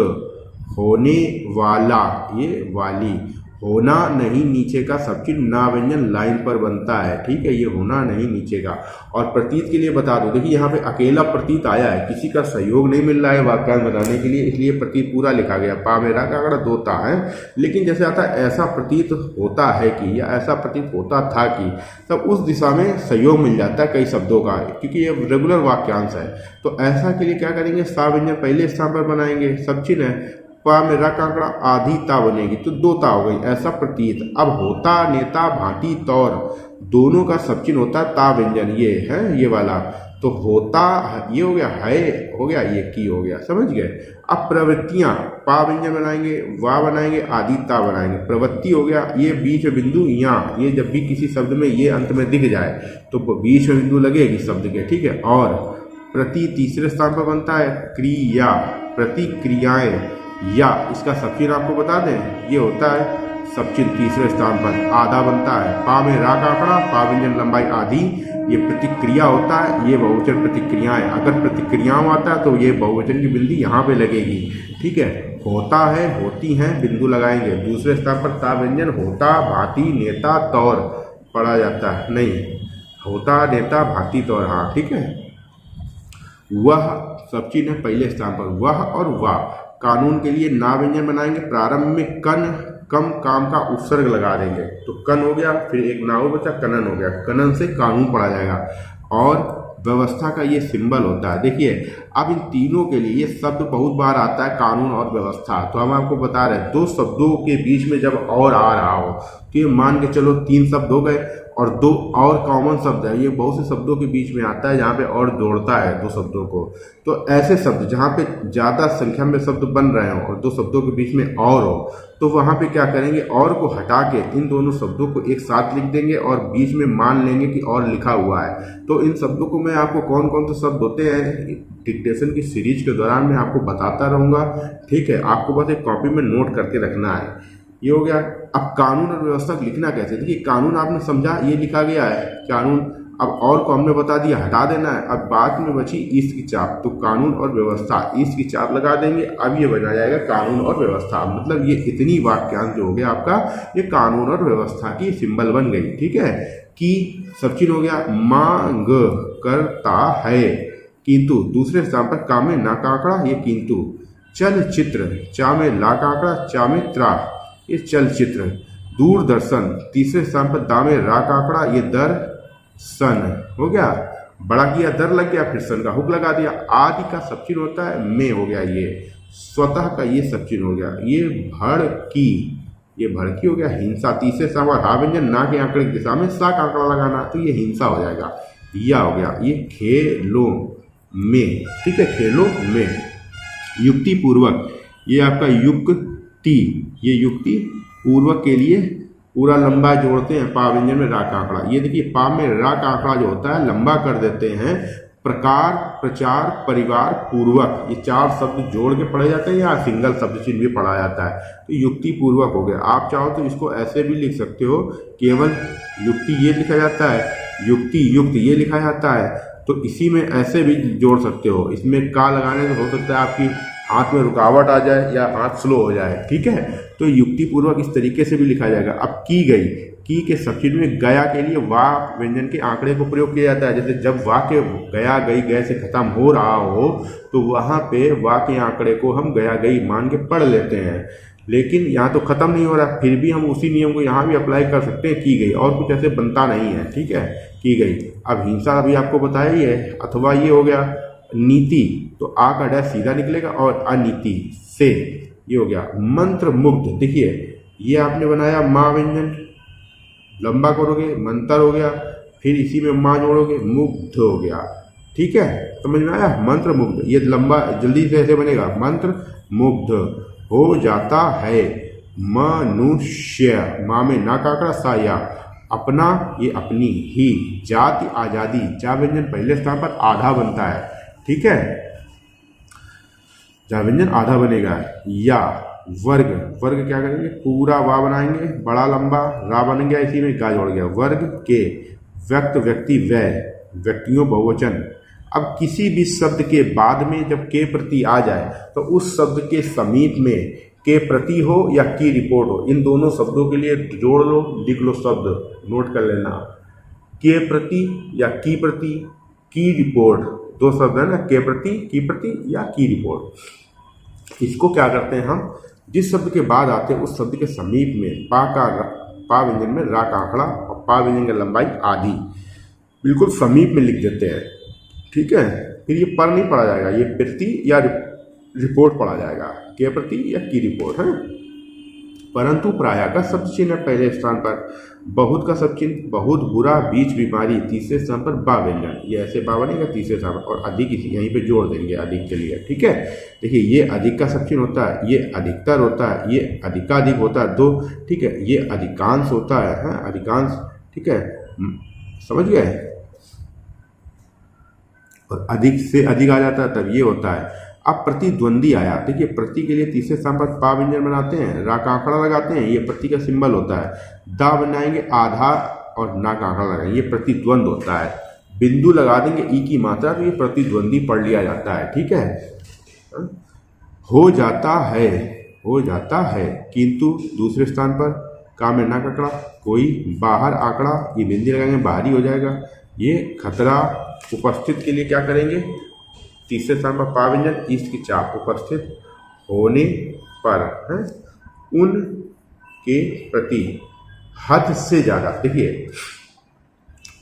होने वाला, ये वाली, होना नहीं नीचे का सब चीज ना व्यंजन लाइन पर बनता है। ठीक है, ये होना नहीं नीचे का। और प्रतीत के लिए बता दो, देखिए यहाँ पे अकेला प्रतीत आया है, किसी का सहयोग नहीं मिल रहा है वाक्यांश बनाने के लिए, इसलिए प्रतीत पूरा लिखा गया। पा में रा का आंकड़ा 2 ता है। लेकिन जैसे आता है ऐसा प्रतीत होता है कि, या ऐसा प्रतीत होता था कि, तब उस दिशा में सहयोग मिल जाता है कई शब्दों का, क्योंकि ये रेगुलर वाक्यांश है। तो ऐसा के लिए क्या करेंगे, सा व्यंजन पहले स्थान पर बनाएंगे, सब चिन्ह है। पा में रा का आंकड़ा आधी ता बनेगी तो 2 ता हो गई, ऐसा प्रतीत। अब होता, नेता, भांति, तौर, दोनों का सब चिन्ह होता है ता व्यंजन, ये है ये वाला। तो होता ये हो गया, है हो गया, ये की हो गया, समझ गए। अब प्रवृत्तियां, पा व्यंजन बनाएंगे, वा बनाएंगे, आदि ता बनाएंगे। प्रवृत्ति हो गया, ये बीच में बिंदु यहाँ, ये जब भी किसी शब्द में ये अंत में दिख जाए तो बीच में बिंदु लगेगी शब्द के। ठीक है, और प्रति तीसरे स्थान पर बनता है। क्रिया, प्रतिक्रियाएं, या इसका सब चिन्ह आपको बता दें, ये होता है सब चिन्ह तीसरे स्थान पर, आधा बनता है। पा में रा का आंकड़ा, पा व्यंजन लंबाई आधी, ये प्रतिक्रिया होता है, ये बहुवचन प्रतिक्रियाएं। अगर प्रतिक्रियाओं आता है तो ये बहुवचन की बिंदी यहाँ पे लगेगी। ठीक है, होता है, होती हैं, बिंदु लगाएंगे। दूसरे स्थान पर ता व्यंजन होता, भांति, नेता, तौर पढ़ा जाता है, नहीं होता, नेता, भांति, तौर। हाँ ठीक है, वह सब चिन्ह है पहले स्थान पर, वह और वाह। कानून के लिए ना व्यंजन बनाएंगे, प्रारंभ में कन कम काम का उपसर्ग लगा देंगे, तो कन हो गया, फिर एक नाव बचा, कनन हो गया, कनन से कानून पढ़ा जाएगा। और व्यवस्था का ये सिंबल होता है। देखिए अब इन तीनों के लिए ये शब्द बहुत बार आता है, कानून और व्यवस्था। तो हम आपको बता रहे हैं, 2 शब्दों के बीच में जब और आ रहा हो तो ये मान के चलो 3 शब्द हो गए, और 2 और कॉमन शब्द है, ये बहुत से शब्दों के बीच में आता है जहाँ पे और जोड़ता है 2 शब्दों को। तो ऐसे शब्द जहाँ पे ज़्यादा संख्या में शब्द बन रहे हो और 2 शब्दों के बीच में और हो, तो वहाँ पे क्या करेंगे, और को हटा के इन दोनों शब्दों को एक साथ लिख देंगे और बीच में मान लेंगे कि और लिखा हुआ है। तो इन शब्दों को मैं आपको कौन कौन से शब्द होते हैं डिक्टेशन की सीरीज के दौरान मैं आपको बताता रहूँगा। ठीक है, आपको बस एक कॉपी में नोट करके रखना है। ये हो गया। अब कानून और व्यवस्था लिखना कैसे, देखिए कानून आपने समझा, ये लिखा गया है कानून। अब और को हमने बता दिया, हटा देना है। अब बाद में बची ईस्ट की चाप, तो कानून और व्यवस्था, ईस्ट की चाप लगा देंगे। अब ये बना जाएगा कानून और व्यवस्था। मतलब ये इतनी वाक्यांश जो हो गया आपका, ये कानून और व्यवस्था की सिंबल बन गई। ठीक है, कि सब चीज हो गया। मांग करता है, किंतु दूसरे स्थान पर का में ना का आंकड़ा, ये किंतु। चलचित्र, चा में ला का आंकड़ा, चा में त्रा, ये चलचित्र। दूरदर्शन, तीसरे स्थान पर दा में रा का आंकड़ा, ये दर्शन हो गया। बड़ा किया, दर लग गया, फिर सन का हुक लगा दिया। आदि का सब चिन्ह होता है, में हो गया ये। स्वतः का ये सब चिन्ह हो गया। ये भड़की, ये भड़की हो गया। हिंसा, तीसरे स्थान पर हा व्यंजन, ना के आंकड़े की दिशा में सा का आंकड़ा लगाना, तो ये हिंसा हो जाएगा। या हो गया। ये खेलों में, ठीक है, खेलों में। युक्ति पूर्वक, ये आपका युक्ति, ये युक्ति पूर्वक के लिए पूरा लंबा जोड़ते हैं पा व्यंजन में रा का आंकड़ा। ये देखिए पा में रा का आंकड़ा जो होता है लंबा कर देते हैं। प्रकार, प्रचार, परिवार, पूर्वक, ये 4 शब्द जोड़ के पढ़े जाते हैं या सिंगल शब्द चिन्ह भी पढ़ा जाता है। तो युक्ति पूर्वक हो गया। आप चाहो तो इसको ऐसे भी लिख सकते हो, केवल युक्ति ये लिखा जाता है, युक्ति युक्त ये लिखा जाता है। तो इसी में ऐसे भी जोड़ सकते हो। इसमें का लगाने से हो सकता है आपकी हाथ में रुकावट आ जाए या हाथ स्लो हो जाए। ठीक है, तो युक्ति पूर्वक इस तरीके से भी लिखा जाएगा। अब की गई, की के सब्सिड में गया के लिए वाह व्यंजन के आंकड़े को प्रयोग किया जाता है। जैसे जब वाह के गया गई गए से खत्म हो रहा हो तो वहां पे वाह के आंकड़े को हम गया गई मान के पढ़ लेते हैं। लेकिन यहाँ तो खत्म नहीं हो रहा, फिर भी हम उसी नियम को यहाँ भी अप्लाई कर सकते हैं, की गई, और कुछ ऐसे बनता नहीं है। ठीक है, की गई। अब हिंसा अभी आपको बताया ही है। अथवा ये हो गया नीति, तो आ का डैश सीधा निकलेगा और अनीति से, ये हो गया। मंत्र मुग्ध, देखिए ये आपने बनाया माँ व्यंजन, लंबा करोगे मंत्र हो गया, फिर इसी में माँ जोड़ोगे मुग्ध हो गया। ठीक है, समझ में आया। मंत्र मुग्ध, ये लंबा जल्दी से ऐसे बनेगा, मंत्र मुग्ध हो जाता है। मनुष्य, माँ में ना का आंकड़ा सा या। अपना, ये अपनी ही। जाति, आजादी, जा व्यंजन पहले स्थान पर आधा बनता है। ठीक है, जा व्यंजन आधा बनेगा। या वर्ग, वर्ग क्या करेंगे, पूरा वा बनाएंगे, बड़ा लंबा रा बन गया, इसी में गा जोड़ गया, वर्ग के, व्यक्त व्यक्ति व्यय, व्यक्तियों बहुवचन। अब किसी भी शब्द के बाद में जब के प्रति आ जाए तो उस शब्द के समीप में के प्रति हो या की रिपोर्ट हो, इन दोनों शब्दों के लिए जोड़ लो, लिख लो शब्द, नोट कर लेना, के प्रति या की प्रति, की रिपोर्ट, दो शब्द है ना, के प्रति, की प्रति या की रिपोर्ट। इसको क्या करते हैं हम, जिस शब्द के बाद आते हैं उस शब्द के समीप में पा व्यंजन में रा का आंकड़ा और पा व्यंजन की लंबाई आदि बिल्कुल समीप में लिख देते हैं, ठीक है। फिर ये पर नहीं पढ़ा जाएगा, ये प्रति या रिपोर्ट पढ़ा जाएगा, के प्रति या की रिपोर्ट है। परंतु प्रायः का शब्द चिन्ह पहले स्थान पर, बहुत का शब्द चिन्ह, बहुत बुरा, बीच बीमारी तीसरे स्थान पर, बा व्यंजन, ये ऐसे बा बनेगा तीसरे स्थान पर, और अधिक इसी यहीं पे जोड़ देंगे अधिक के लिए, ठीक है। देखिए ये अधिक का शब्द चिन्ह होता है, ये अधिकतर होता है, ये अधिकाधिक होता है दो, ठीक है, ये अधिकांश होता है, अधिकांश, ठीक है, समझ गए। और अधिक से अधिक आ जाता है तब ये होता है। अब प्रतिद्वंदी आया, देखिए प्रति के लिए तीसरे स्थान पर पा व्यंजन बनाते हैं, रा का आंकड़ा लगाते हैं, ये प्रति का सिंबल होता है, दा बनाएंगे आधार और ना का आंकड़ा लगाएंगे, ये प्रतिद्वंद होता है, बिंदु लगा देंगे ई की मात्रा, तो ये प्रतिद्वंदी पढ़ लिया जाता है, ठीक है। हो जाता है, किंतु दूसरे स्थान पर का में ना का आंकड़ा, कोई बाहर आंकड़ा, ये बिंदी लगाएंगे बाहरी हो जाएगा, ये खतरा, उपस्थित के लिए क्या करेंगे, तीसरे स्थान पर पा व्यंजन, ईस्ट की चाप, उपस्थित होने पर है, उन के प्रति, हद से ज्यादा, देखिए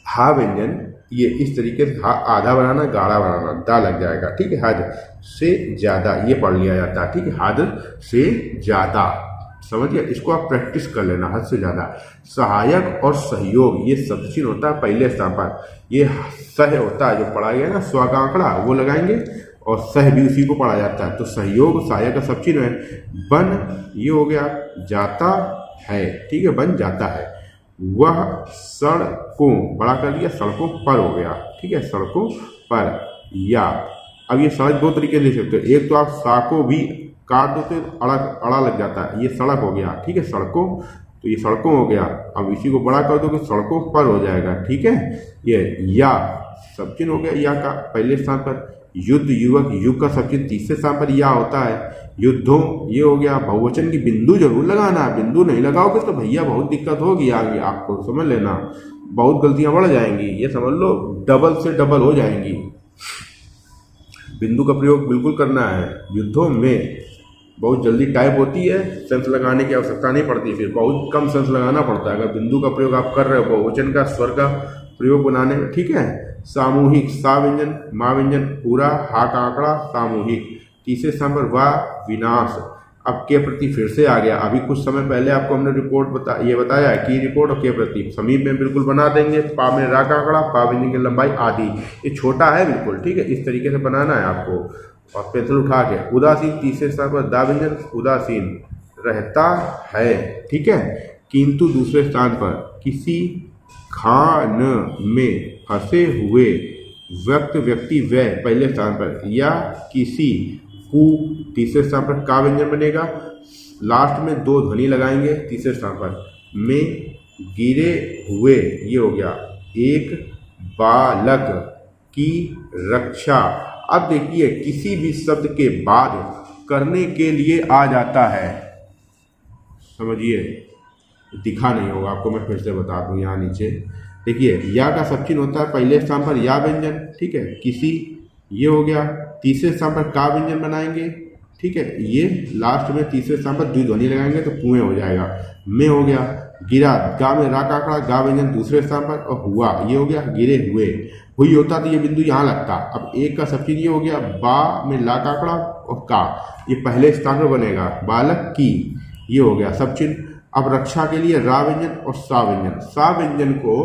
हा व्यंजन ये इस तरीके से आधा बनाना, गाढ़ा बनाना, दा लग जाएगा, ठीक है, हद से ज्यादा ये पढ़ लिया जाता है, ठीक है, हद से ज्यादा, समझिए, इसको आप प्रैक्टिस कर लेना, हद से ज्यादा। सहायक और सहयोग, ये शब्द चिन्ह होता है पहले स्थान पर, ये सह होता है जो पढ़ा गया ना, स्व का आंकड़ा वो लगाएंगे, और सह भी उसी को पढ़ा जाता है, तो सहयोग सहायक का शब्द चिन्ह है। बन ये हो गया जाता है, ठीक है, बन जाता है। वह सड़कों, बड़ा कर दिया, सड़कों पर हो गया, ठीक है, सड़कों पर, या अब ये सड़क दो तरीके से लिख सकते हो, एक तो आप सा को भी काट दो तो अड़ा लग जाता है, ये सड़क हो गया, ठीक है, सड़कों, तो ये सड़कों हो गया, अब इसी को बड़ा कर दो तो सड़कों पर हो जाएगा, ठीक है। ये या सब चिन्ह हो गया, या का पहले स्थान पर, युद्ध, युवक, युग का सब चिन्ह तीसरे स्थान पर या होता है, युद्धों ये हो गया, बहुवचन की बिंदु जरूर लगाना है, बिंदु नहीं लगाओगे तो भैया बहुत दिक्कत होगी आगे, आपको समझ लेना, बहुत गलतियां बढ़ जाएंगी, ये समझ लो डबल से डबल हो जाएंगी। बिंदु का प्रयोग बिल्कुल करना है, युद्धों में बहुत जल्दी टाइप होती है, सेंस लगाने की आवश्यकता नहीं पड़ती, फिर बहुत कम सेंस लगाना पड़ता है अगर बिंदु का प्रयोग आप कर रहे हो बहुवचन का स्वर का प्रयोग बनाने में, ठीक है। सामूहिक, सा व्यंजन, मा व्यंजन, पूरा, हा का आंकड़ा, सामूहिक, तीसरे स्थान पर वा, विनाश। अब के प्रति फिर से आ गया, अभी कुछ समय पहले आपको हमने रिपोर्ट बताया की रिपोर्ट और के प्रति समीप में बिल्कुल बना देंगे, पा में रा का आंकड़ा, पा व्यंजन की लंबाई आदि, ये छोटा है बिल्कुल, ठीक है, इस तरीके से बनाना है आपको, और पेंसिल उठा के। उदासीन तीसरे स्थान पर दा व्यंजन, उदासीन रहता है, ठीक है, किंतु दूसरे स्थान पर किसी खान में फंसे हुए, व्यक्त व्यक्ति व्यय पहले स्थान पर, या किसी कु तीसरे स्थान पर का व्यंजन बनेगा, लास्ट में दो ध्वनि लगाएंगे तीसरे स्थान पर, में गिरे हुए ये हो गया, एक बालक की रक्षा। अब देखिए किसी भी शब्द के बाद करने के लिए आ जाता है, समझिए, दिखा नहीं होगा आपको, मैं फिर से बता दूं, यहाँ नीचे देखिए, या का सब चिन्ह होता है पहले स्थान पर या व्यंजन, ठीक है, किसी ये हो गया, तीसरे स्थान पर का व्यंजन बनाएंगे, ठीक है, ये लास्ट में तीसरे स्थान पर द्विध्वनि लगाएंगे तो कुएं हो जाएगा, में हो गया, गिरा, गा में रा का आंकड़ा, गा व्यंजन दूसरे स्थान पर, और हुआ ये हो गया, गिरे हुए, हुई होता तो ये बिंदु यहाँ लगता। अब एक का सब चिन्ह ये हो गया, बा में ला का आंकड़ा और का, ये पहले स्थान पर बनेगा, बालक की ये हो गया सब चिन्ह। अब रक्षा के लिए रा व्यंजन और सा व्यंजन, सा व्यंजन को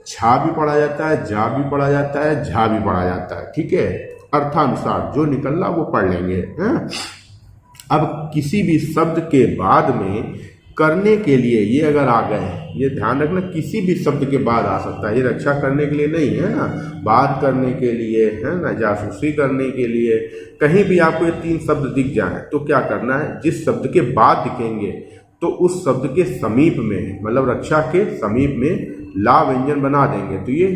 छा भी पढ़ा जाता है, जा भी पढ़ा जाता है, झा भी पढ़ा जाता है, ठीक है, अर्थानुसार जो निकल रहा वो पढ़ लेंगे, हैं। अब किसी भी शब्द के बाद में करने के लिए ये अगर आ गए, ये ध्यान रखना, किसी भी शब्द के बाद आ सकता है, ये रक्षा करने के लिए नहीं है ना, बात करने के लिए है ना, जासूसी करने के लिए। कहीं भी आपको ये 3 शब्द दिख जाए तो क्या करना है, जिस शब्द के बाद दिखेंगे तो उस शब्द के समीप में, मतलब रक्षा के समीप में ला व्यंजन बना देंगे। तो ये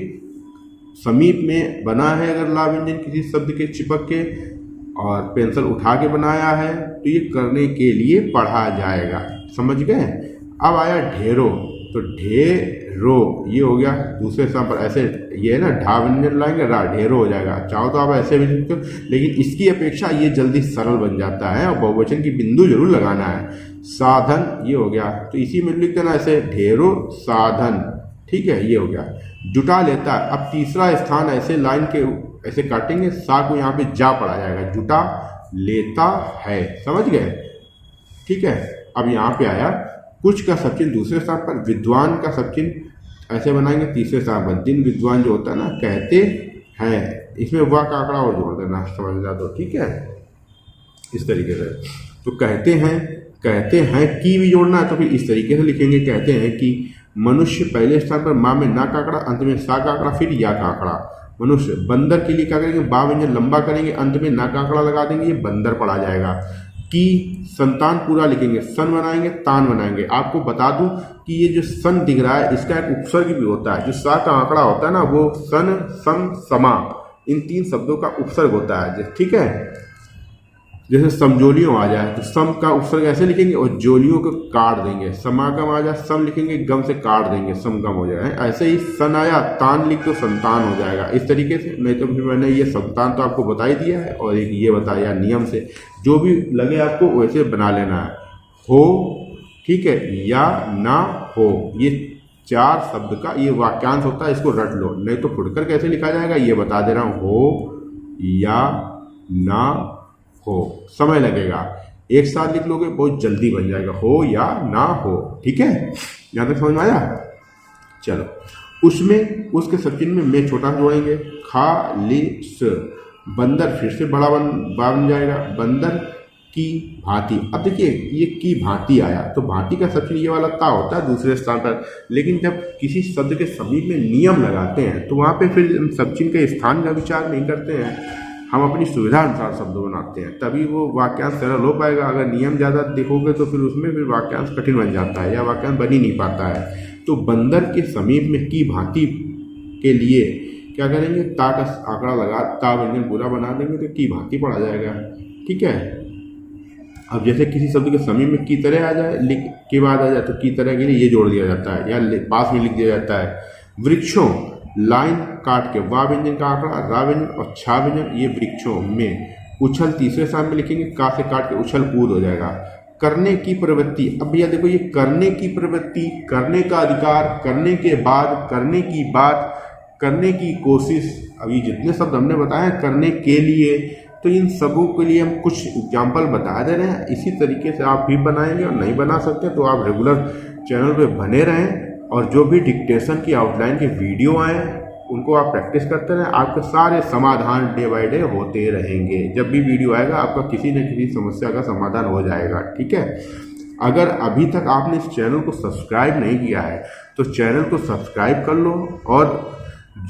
समीप में बना है अगर ला व्यंजन किसी शब्द के चिपक के, और पेंसिल उठा के बनाया है, तो ये करने के लिए पढ़ा जाएगा। समझ गए। अब आया ढेरो, तो ढेरो ये हो गया दूसरे स्थान पर। ऐसे ये है ना, ढा व्यंजन लाएंगे, रा, ढेरो हो जाएगा। चाहो तो आप ऐसे भी लिखते हो, लेकिन इसकी अपेक्षा ये जल्दी सरल बन जाता है, और बहुवचन की बिंदु जरूर लगाना है। साधन ये हो गया, तो इसी में लिख देना ऐसे, ढेरो साधन। ठीक है, ये हो गया। जुटा लेता है, अब तीसरा स्थान ऐसे लाइन के ऐसे काटेंगे, सा को यहाँ पे जा पड़ा जाएगा, जुटा लेता है। समझ गए। ठीक है, अब यहाँ पे आया कुछ का सबचिन्ह दूसरे स्थान पर, विद्वान का सबचिन्ह ऐसे बनाएंगे तीसरे स्थान पर। दिन विद्वान जो होता है ना, कहते हैं, इसमें वाह का आंकड़ा और जोड़ देना, समझना। तो ठीक है, इस तरीके से। तो कहते हैं की भी जोड़ना है, तो फिर इस तरीके से लिखेंगे, कहते हैं कि मनुष्य पहले स्थान पर, माँ में ना का आंकड़ा, अंत में सा का आंकड़ा, फिर या का आंकड़ा। मनुष्य। बंदर के लिए क्या करेंगे, बा व्यंजन लंबा करेंगे, अंत में ना का आंकड़ा लगा देंगे, ये बंदर पढ़ा जाएगा। की संतान पूरा लिखेंगे, सन बनाएंगे, तान बनाएंगे। आपको बता दूं कि ये जो सन दिख रहा है इसका एक उपसर्ग भी होता है, जो सा का आंकड़ा होता है ना, वो सन, सम, समा, इन 3 शब्दों का उपसर्ग होता है। ठीक है, जैसे समजोलियों आ जाए तो सम का उपसर्ग ऐसे लिखेंगे और जोलियों को काट देंगे। समागम आ जाए, सम लिखेंगे, गम से काट देंगे, समगम हो जाएगा। ऐसे ही सन आया, तान लिख तो संतान हो जाएगा, इस तरीके से। नहीं तो फिर मैंने ये संतान तो आपको बता ही दिया है, और एक ये बताया नियम से, जो भी लगे आपको वैसे बना लेना है। हो, ठीक है, या ना हो, ये 4 शब्द का ये वाक्यांश होता है, इसको रट लो। नहीं तो फुटकर कैसे लिखा जाएगा ये बता दे रहा हूँ, हो या ना हो, समय लगेगा। एक साथ लिख लोगे बहुत जल्दी बन जाएगा, हो या ना हो। ठीक है, यहां तक समझ में आया। चलो, उसमें, उसके सबचिन्ह में छोटा जोड़ेंगे, खालिस। बंदर फिर से बड़ा बन जाएगा, बंदर की भांति। अब देखिए ये की भांति आया, तो भांति का सबचिन्ह ये वाला ता होता है दूसरे स्थान पर, लेकिन जब किसी शब्द के समीप में नियम लगाते हैं तो वहां पे फिर सबचिन्ह के स्थान का विचार नहीं करते हैं, हम अपनी सुविधा अनुसार शब्द बनाते हैं, तभी वो वाक्यांश सरल हो पाएगा। अगर नियम ज़्यादा देखोगे तो फिर उसमें फिर वाक्यांश कठिन बन जाता है, या वाक्यांश बन ही नहीं पाता है। तो बंदर के समीप में की भांति के लिए क्या करेंगे, ता का आंकड़ा लगा, ता व्यंजन पूरा बना देंगे तो की भांति पढ़ा जाएगा। ठीक है, अब जैसे किसी शब्द के समीप में की तरह आ जाए, लिख के बाद आ जाए, तो की तरह के लिए ये जोड़ दिया जाता है, या पास में लिख दिया जाता है। वृक्षों, लाइन काट के वा व्यंजन का आंकड़ा, रा व्यंजन और छा व्यंजन, ये वृक्षों में। उछल तीसरे स्थान में लिखेंगे, का से काट के उछल कूद हो जाएगा। करने की प्रवृत्ति, अब भैया देखो ये करने की प्रवृत्ति, करने का अधिकार, करने के बाद, करने की बात, करने की कोशिश, अब ये जितने शब्द हमने बताए करने के लिए, तो इन सबों के लिए हम कुछ एग्जाम्पल बता दे रहे हैं। इसी तरीके से आप भी बनाएंगे, और नहीं बना सकते तो आप रेगुलर चैनल पे बने रहें, और जो भी डिक्टेशन की आउटलाइन के वीडियो आए उनको आप प्रैक्टिस करते रहें, आपके सारे समाधान डे बाय डे होते रहेंगे। जब भी वीडियो आएगा आपका किसी न किसी समस्या का समाधान हो जाएगा। ठीक है, अगर अभी तक आपने इस चैनल को सब्सक्राइब नहीं किया है तो चैनल को सब्सक्राइब कर लो, और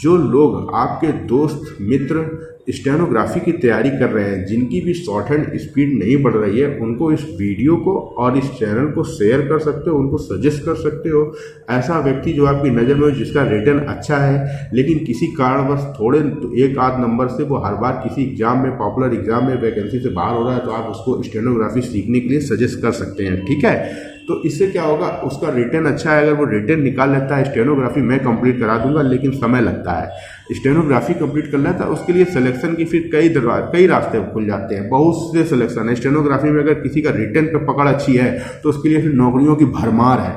जो लोग आपके दोस्त मित्र स्टेनोग्राफी की तैयारी कर रहे हैं, जिनकी भी शॉर्ट हैंड स्पीड नहीं बढ़ रही है, उनको इस वीडियो को और इस चैनल को शेयर कर सकते हो, उनको सजेस्ट कर सकते हो। ऐसा व्यक्ति जो आपकी नज़र में हो, जिसका रिटर्न अच्छा है लेकिन किसी कारणवश थोड़े तो 1-8 नंबर से वो हर बार किसी एग्जाम में, पॉपुलर एग्जाम में वैकेंसी से बाहर हो रहा है, तो आप उसको स्टेनोग्राफी सीखने के लिए सजेस्ट कर सकते हैं। ठीक है, तो इससे क्या होगा, उसका रिटर्न अच्छा है, अगर वो रिटर्न निकाल लेता है, स्टेनोग्राफी मैं कंप्लीट करा दूंगा, लेकिन समय लगता है। स्टेनोग्राफी कंप्लीट कर लेता है, उसके लिए सिलेक्शन की फिर कई रास्ते खुल जाते हैं, बहुत से सिलेक्शन है। स्टेनोग्राफी में अगर किसी का रिटर्न पे पकड़ अच्छी है तो उसके लिए फिर नौकरियों की भरमार है।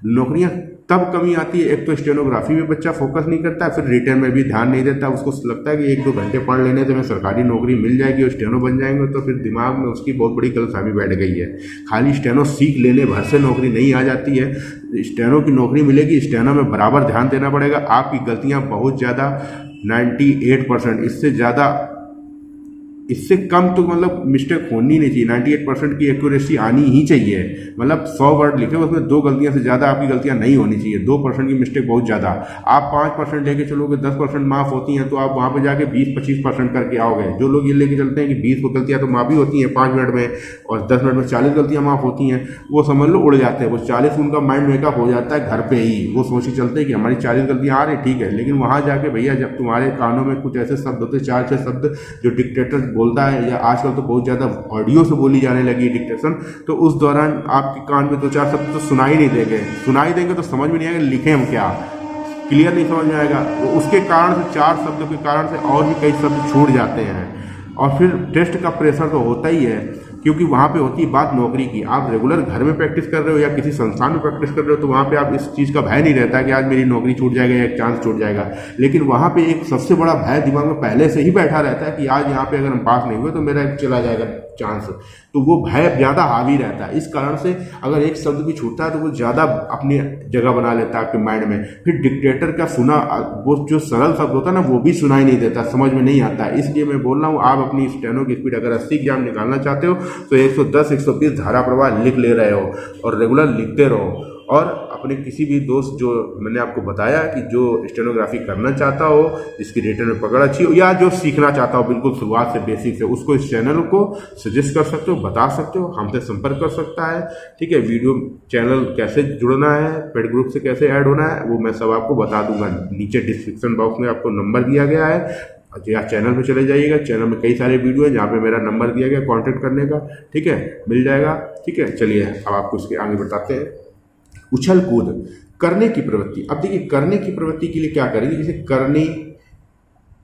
नौकरियां तब कमी आती है, एक तो स्टेनोग्राफी में बच्चा फोकस नहीं करता है, फिर रिटर्न में भी ध्यान नहीं देता, उसको लगता है कि 1-2 घंटे पढ़ लेने से हमें सरकारी नौकरी मिल जाएगी और स्टेनो बन जाएंगे, तो फिर दिमाग में उसकी बहुत बड़ी गलतफहमी बैठ गई है। खाली स्टेनो सीख लेने भर से नौकरी नहीं आ जाती है, स्टेनो की नौकरी मिलेगी, स्टेनो में बराबर ध्यान देना पड़ेगा। आपकी गलतियाँ बहुत ज़्यादा 98%, इससे ज़्यादा इससे कम तो मतलब मिस्टेक होनी नहीं चाहिए, 98% की एक्यूरेसी आनी ही चाहिए। मतलब 100 वर्ड लिखे उसमें 2 गलतियां से ज़्यादा आपकी गलतियां नहीं होनी चाहिए। 2% की मिस्टेक बहुत ज़्यादा। आप 5% लेके चलोगे, 10% माफ़ होती हैं, तो आप वहाँ पे जाके 20-25% करके आओगे। जो लोग ये लेके चलते हैं कि 20 गलतियाँ तो माफ़ी होती हैं 5 मिनट में, और 10 मिनट में 40 गलतियाँ माफ़ होती हैं, वो समझ लो उड़ जाते हैं। वो 40 उनका माइंड मेकअप हो जाता है घर पे ही। वो सोच के चलते हैं कि हमारी 40 गलतियाँ आ रही, ठीक है, लेकिन वहाँ जाके भैया जब तुम्हारे कानों में कुछ ऐसे शब्द होते हैं, 4-6 शब्द जो डिक्टेटर बोलता है, या आजकल तो बहुत ज़्यादा ऑडियो से बोली जाने लगी डिक्टेशन, तो उस दौरान आपके कान में 2-4 शब्द तो सुनाई नहीं देंगे। सुनाई देंगे तो समझ में नहीं आएगा लिखें हम क्या, क्लियर नहीं समझ में आएगा। तो उसके कारण से 4 शब्दों के कारण से और भी कई शब्द छूट जाते हैं। और फिर टेस्ट का प्रेशर तो होता ही है, क्योंकि वहाँ पे होती है बात नौकरी की। आप रेगुलर घर में प्रैक्टिस कर रहे हो या किसी संस्थान में प्रैक्टिस कर रहे हो, तो वहाँ पे आप इस चीज़ का भय नहीं रहता कि आज मेरी नौकरी छूट जाएगा या एक चांस छूट जाएगा। लेकिन वहाँ पे एक सबसे बड़ा भय दिमाग में पहले से ही बैठा रहता है कि आज यहाँ पे अगर हम पास नहीं हुए तो मेरा चला जाएगा चांस। तो वो भय ज़्यादा हावी रहता है। इस कारण से अगर एक शब्द भी छूटता है तो वो ज़्यादा अपनी जगह बना लेता है आपके माइंड में। फिर डिक्टेटर का सुना, वो जो सरल शब्द होता है ना, वो भी सुनाई नहीं देता, समझ में नहीं आता है। इसलिए मैं बोल रहा हूँ, आप अपनी स्टेनो की स्पीड अगर 80 एग्जाम निकालना चाहते हो तो 110-120 धारा प्रवाह लिख ले रहे हो, और रेगुलर लिखते रहो। और अपने किसी भी दोस्त, जो मैंने आपको बताया कि जो स्टेनोग्राफी करना चाहता हो, जिसकी रिटन में पकड़ अच्छी हो, या जो सीखना चाहता हो बिल्कुल शुरुआत से बेसिक से, उसको इस चैनल को सजेस्ट कर सकते हो, बता सकते हो, हमसे संपर्क कर सकता है। ठीक है, वीडियो चैनल कैसे जुड़ना है, पेड ग्रुप से कैसे ऐड होना है, वो मैं सब आपको बता दूंगा। नीचे डिस्क्रिप्शन बॉक्स में आपको नंबर दिया गया है, या चैनल पे चले जाइएगा। चैनल में कई सारे वीडियो हैं जहाँ पे मेरा नंबर दिया गया कॉन्टेक्ट करने का, ठीक है, मिल जाएगा। ठीक है, चलिए अब आपको इसके आगे बताते हैं। उछल कूद करने की प्रवृत्ति। अब देखिए, करने की प्रवृत्ति के लिए क्या करेंगे, जैसे करने,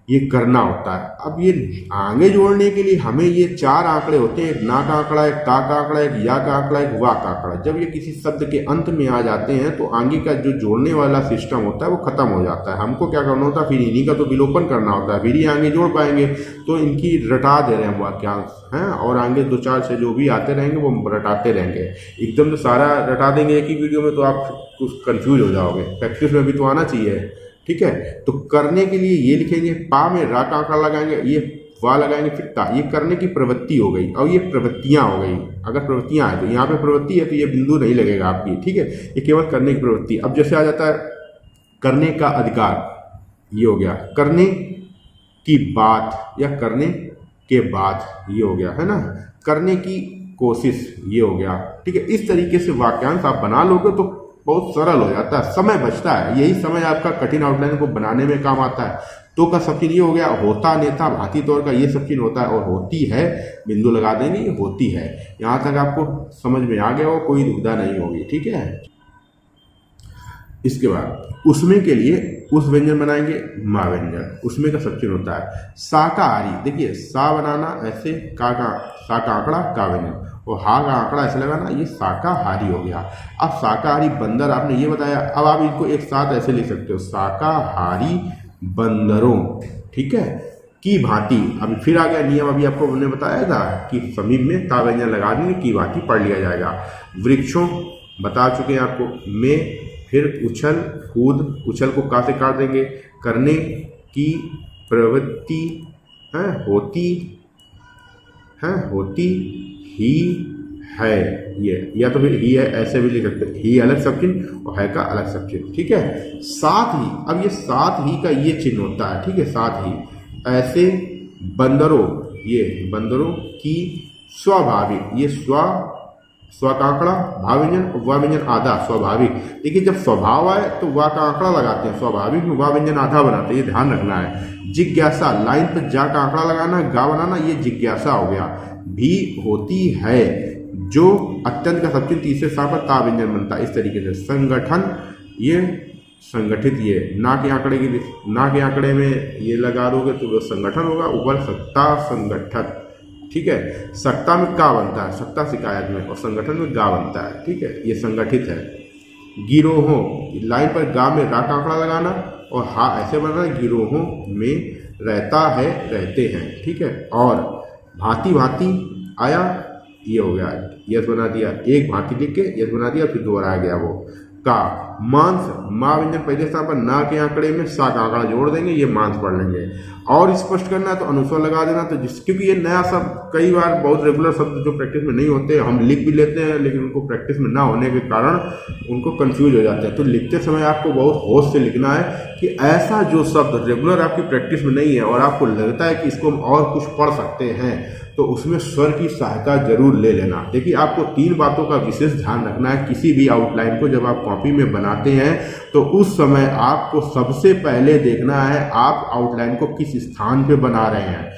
ये करना होता है। अब ये आगे जोड़ने के लिए हमें ये 4 आंकड़े होते हैं, एक ना का आंकड़ा, एक ता का आंकड़ा, एक या का आंकड़ा, एक वा का आंकड़ा। जब ये किसी शब्द के अंत में आ जाते हैं तो आगे का जो जोड़ने वाला सिस्टम होता है वो खत्म हो जाता है। हमको क्या करना होता है, फिर इन्हीं का तो विलोपन करना होता है, फिर ही आगे जोड़ पाएंगे। तो इनकी रटा दे रहे हैं वाक्यांश हैं, और आगे 2-4 से जो भी आते रहेंगे वो रटाते रहेंगे। एकदम तो सारा रटा देंगे एक ही वीडियो में तो आप कुछ कंफ्यूज हो जाओगे। प्रैक्टिस में भी तो आना चाहिए। ठीक है, तो करने के लिए ये लिखेंगे, पा में रा का आंकड़ा लगाएंगे, ये वा लगाएंगे, फिर ता। ये करने की प्रवृत्ति हो गई। और ये प्रवृत्तियां हो गई। अगर प्रवृत्तियां आए तो यहाँ पे प्रवृत्ति है तो ये बिंदु नहीं लगेगा आपकी। ठीक है, ये केवल करने की प्रवृत्ति। अब जैसे आ जाता है करने का अधिकार, ये हो गया करने की बात या करने के बाद, ये हो गया है ना, करने की कोशिश, ये हो गया। ठीक है, इस तरीके से वाक्यांश आप बना लोगे तो बहुत सरल हो जाता है, समय बचता है। यही समय आपका कठिन आउटलाइन को बनाने में काम आता है। तो का सब चीज ये हो गया, होता, नेता, भांति, तौर का, ये सब चीज होता है। और होती है, बिंदु लगा देंगे, ये होती है। यहां तक आपको समझ में आ गया हो, कोई दुविधा नहीं होगी। ठीक है, इसके बाद उसमें के लिए उस व्यंजन बनाएंगे, मा व्यंजन। उसमें का सब चीज होता है शाकाहारी। देखिए, सा बनाना ऐसे, का सा का आंकड़ा, का व्यंजन, और हा का आंकड़ा ऐसे लगाना, ये शाकाहारी हो गया। अब शाकाहारी बंदर आपने ये बताया, अब आप इनको एक साथ ऐसे लिख सकते हो, शाकाहारी बंदरों। ठीक है, की भांति। अभी फिर आ गया नियम, अभी आपको हमने बताया था कि समीप में ता व्यंजन लगा देंगे, की भांति पढ़ लिया जाएगा। वृक्षों बता चुके हैं आपको, में, फिर उछल कूद, उछल को का से काट देंगे, करने की प्रवृत्ति है, होती है, होती ही है, ये, या तो फिर ही है ऐसे भी लिख सकते हैं, ही अलग सब चिन्ह और है का अलग सब चिन्ह। ठीक है, साथ ही, अब ये साथ ही का ये चिन्ह होता है। ठीक है, साथ ही, ऐसे बंदरों, ये बंदरों की स्वाभाविक, ये स्व का आंकड़ा, भा व्यंजन, वा व्यंजन आधा, स्वाभाविक। देखिए, जब स्वभाव आए तो वा का आंकड़ा लगाते हैं, स्वाभाविक में वा व्यंजन आधा बनाते हैं, ये ध्यान रखना है। जिज्ञासा, लाइन पर जा का आंकड़ा लगाना, गा बनाना, ये जिज्ञासा हो गया। भी होती है, जो अत्यंत का सबसे तीसरे स्थान पर ता व्यंजन बनता है, इस तरीके से। संगठन, ये संगठित, ये ना के आंकड़े की, ना के आंकड़े में ये लगा दोगे तो वो संगठन होगा, ऊपर सत्ता, संगठन। ठीक है, सत्ता में का बनता है, सत्ता शिकायत में, और संगठन में गा बनता है। ठीक है, ये संगठित है। गिरोहों, लाइन पर गा में रा का आंकड़ा लगाना, और हा ऐसे बनना, गिरोहों में रहता है, रहते हैं। ठीक है, और भांति भांति आया, ये हो गया, यस बना दिया, एक भांति लिख के यस बना दिया, फिर दोबारा आ गया वो। का मांस, मां व्यंजन पहले स्थान पर, ना के आंकड़े में सा का आंकड़ा जोड़ देंगे, ये मांस पढ़ लेंगे। और स्पष्ट करना है तो अनुस्वर लगा देना। तो क्योंकि ये नया शब्द कई बार बहुत रेगुलर शब्द जो प्रैक्टिस में नहीं होते, हम लिख भी लेते हैं लेकिन उनको प्रैक्टिस में ना होने के कारण उनको कंफ्यूज हो जाते हैं। तो लिखते समय आपको बहुत होश से लिखना है कि ऐसा जो शब्द रेगुलर आपकी प्रैक्टिस में नहीं है और आपको लगता है कि इसको हम और कुछ पढ़ सकते हैं, तो उसमें स्वर की सहायता जरूर ले लेना। देखिए, आपको 3 बातों का विशेष ध्यान रखना है किसी भी आउटलाइन को जब आप कॉपी में बनाते हैं, तो उस समय आपको सबसे पहले देखना है आप आउटलाइन को किस स्थान पे बना रहे हैं।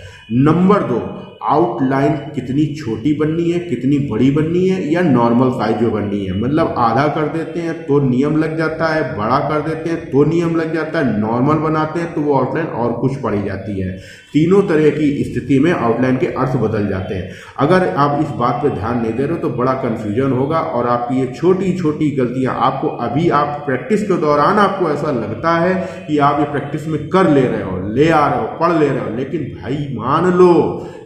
नंबर 2, आउटलाइन कितनी छोटी बननी है, कितनी बड़ी बननी है, या नॉर्मल साइज में बननी है। मतलब आधा कर देते हैं तो नियम लग जाता है, बड़ा कर देते हैं तो नियम लग जाता है, नॉर्मल बनाते हैं तो वो आउटलाइन और कुछ पड़ी जाती है। तीनों तरह की स्थिति में आउटलाइन के अर्थ बदल जाते हैं। अगर आप इस बात पर ध्यान नहीं दे रहे हो तो बड़ा कन्फ्यूजन होगा और आपकी ये छोटी छोटी गलतियां आपको अभी आप प्रैक्टिस के दौरान आपको ऐसा लगता है कि आप ये प्रैक्टिस में कर ले रहे हो, ले आ रहे हो, पढ़ ले रहे हो, लेकिन भाई मान लो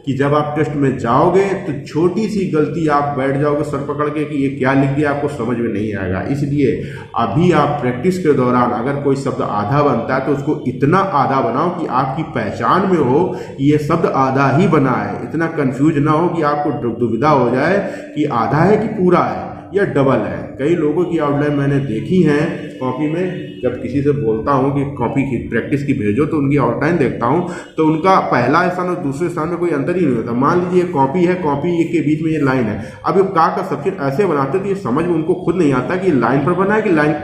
कि जब आप टेस्ट में जाओगे तो छोटी सी गलती आप बैठ जाओगे सर पकड़ के कि ये क्या लिख दिया, आपको समझ में नहीं आएगा। इसलिए अभी आप प्रैक्टिस के दौरान अगर कोई शब्द आधा बनता है तो उसको इतना आधा बनाओ कि आपकी पहचान में हो कि ये शब्द आधा ही बना है। इतना कंफ्यूज ना हो कि आपको दुविधा हो जाए कि आधा है कि पूरा है या डबल है। कई लोगों की आउटलाइन मैंने देखी हैं कॉपी में, जब किसी से बोलता हूं कि कॉपी की प्रैक्टिस की भेजो तो उनकी आउटलाइन देखता हूं तो उनका पहला स्थान और दूसरे स्थान में कोई अंतर ही नहीं होता। मान लीजिए कॉपी है, कॉपी के बीच में ये लाइन है, अब ये का सब्जेक्ट ऐसे बनाते तो ये समझ में उनको खुद नहीं आता कि लाइन पर बना है कि लाइन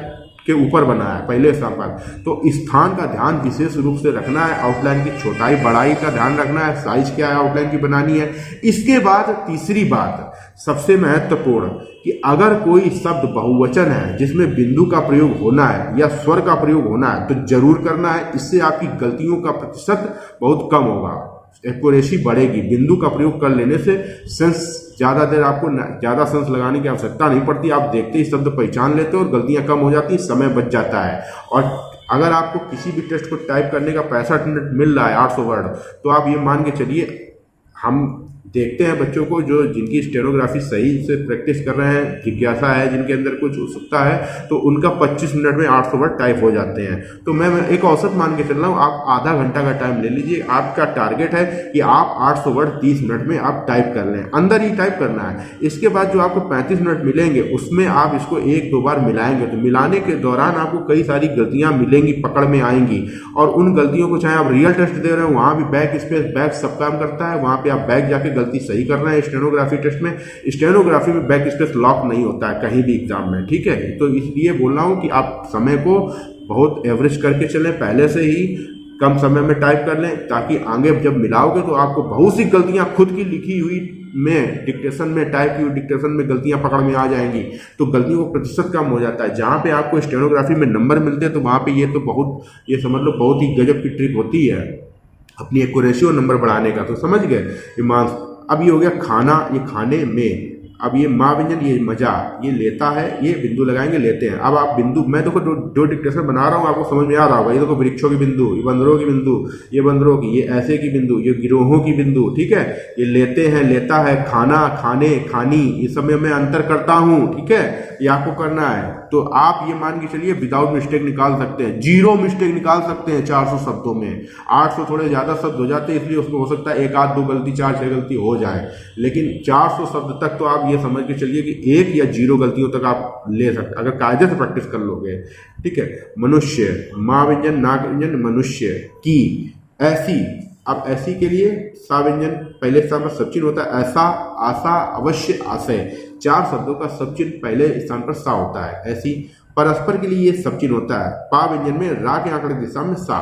के ऊपर बना है पहले स्थान पर। तो स्थान का ध्यान विशेष रूप से रखना है, आउटलाइन की छोटाई बड़ाई का ध्यान रखना है, साइज क्या है आउटलाइन की बनानी है। इसके बाद तीसरी बात सबसे महत्वपूर्ण कि अगर कोई शब्द बहुवचन है जिसमें बिंदु का प्रयोग होना है या स्वर का प्रयोग होना है तो जरूर करना है। इससे आपकी गलतियों का प्रतिशत बहुत कम होगा, एक्यूरेसी बढ़ेगी। बिंदु का प्रयोग कर लेने से सेंस ज़्यादा देर आपको ज़्यादा सेंस लगाने की आवश्यकता नहीं पड़ती, आप देखते ही शब्द पहचान लेते हो और गलतियां कम हो जाती, समय बच जाता है। और अगर आपको किसी भी टेस्ट को टाइप करने का 65 मिनट मिल रहा है 800 वर्ड, तो आप ये मान के चलिए, हम देखते हैं बच्चों को जो जिनकी स्टेनोग्राफी सही से प्रैक्टिस कर रहे हैं, जिज्ञासा है, जिनके अंदर कुछ उत्सुकता है, तो उनका 25 मिनट में 800 वर्ड टाइप हो जाते हैं। तो मैं एक औसत मान के चल रहा हूँ, आप आधा घंटा का टाइम ले लीजिए। आपका टारगेट है कि आप 800 वर्ड 30 मिनट में आप टाइप कर लें, अंदर ही टाइप करना है। इसके बाद जो आपको 35 मिनट मिलेंगे उसमें आप इसको 1-2 बार मिलाएंगे, तो मिलाने के दौरान आपको कई सारी गलतियां मिलेंगी, पकड़ में आएंगी। और उन गलतियों को चाहे आप रियल टेस्ट दे रहे हो, वहां भी बैक स्पेस बैक सब काम करता है, वहां पे आप बैक जाके गलती सही करना है। स्टेनोग्राफी टेस्ट में, स्टेनोग्राफी में बैक स्पेस लॉक नहीं होता है कहीं भी एग्जाम में, ठीक है। तो इसलिए बोल रहा हूं कि आप समय को बहुत एवरेज करके चलें, पहले से ही कम समय में टाइप कर लें, ताकि आगे जब मिलाओगे तो आपको बहुत सी गलतियां खुद की लिखी हुई में डिक्टेशन में, टाइप की हुई डिक्टेशन में गलतियां पकड़ में आ जाएंगी, तो गलतियों का प्रतिशत कम हो जाता है। जहां पे आपको स्टेनोग्राफी में नंबर मिलते हैं तो वहां पे ये तो बहुत, ये समझ लो बहुत ही गजब की ट्रिक होती है अपनी एक्यूरेसी और नंबर बढ़ाने का। तो समझ गए ईमान। अब ये हो गया खाना, ये खाने में। अब ये माँ व्यंजन, ये मजा, ये लेता है, ये बिंदु लगाएंगे, लेते हैं। अब आप बिंदु, मैं देखो जो डिक्टेशन बना रहा हूँ आपको समझ में आ रहा होगा। ये देखो वृक्षों की बिंदु, ये बंदरों की बिंदु, ये बंदरों की, ये ऐसे की बिंदु, ये गिरोहों की बिंदु, ठीक है। ये लेते हैं, लेता है, खाना, खाने, खानी, इस समय मैं अंतर करता हूँ, ठीक है, ये आपको करना है। तो आप ये मान के चलिए विदाउट मिस्टेक निकाल सकते हैं, 0 मिस्टेक निकाल सकते हैं 400 शब्दों में। 800 थोड़े ज़्यादा शब्द हो जाते हैं, इसलिए उसमें हो सकता है 1-2 गलती, 4-6 गलती हो जाए, लेकिन 400 शब्द तक तो आप ये समझ के चलिए कि 1 या 0 गलतियों तक आप ले सकते अगर कायदे से प्रैक्टिस कर लोगे, ठीक है। मनुष्य, माँ व्यंजन, नाक व्यंजन, मनुष्य की, ऐसी। अब ऐसी के लिए सा व्यंजन पहले स्थान पर सब चिन्ह होता है, ऐसा, आशा, अवश्य, आशय। 4 शब्दों का सब चिन्ह पहले स्थान पर सा होता है। ऐसी। परस्पर के लिए ये सब चिन्ह होता है, पा व्यंजन में रा के आंकड़े दिशा में सा।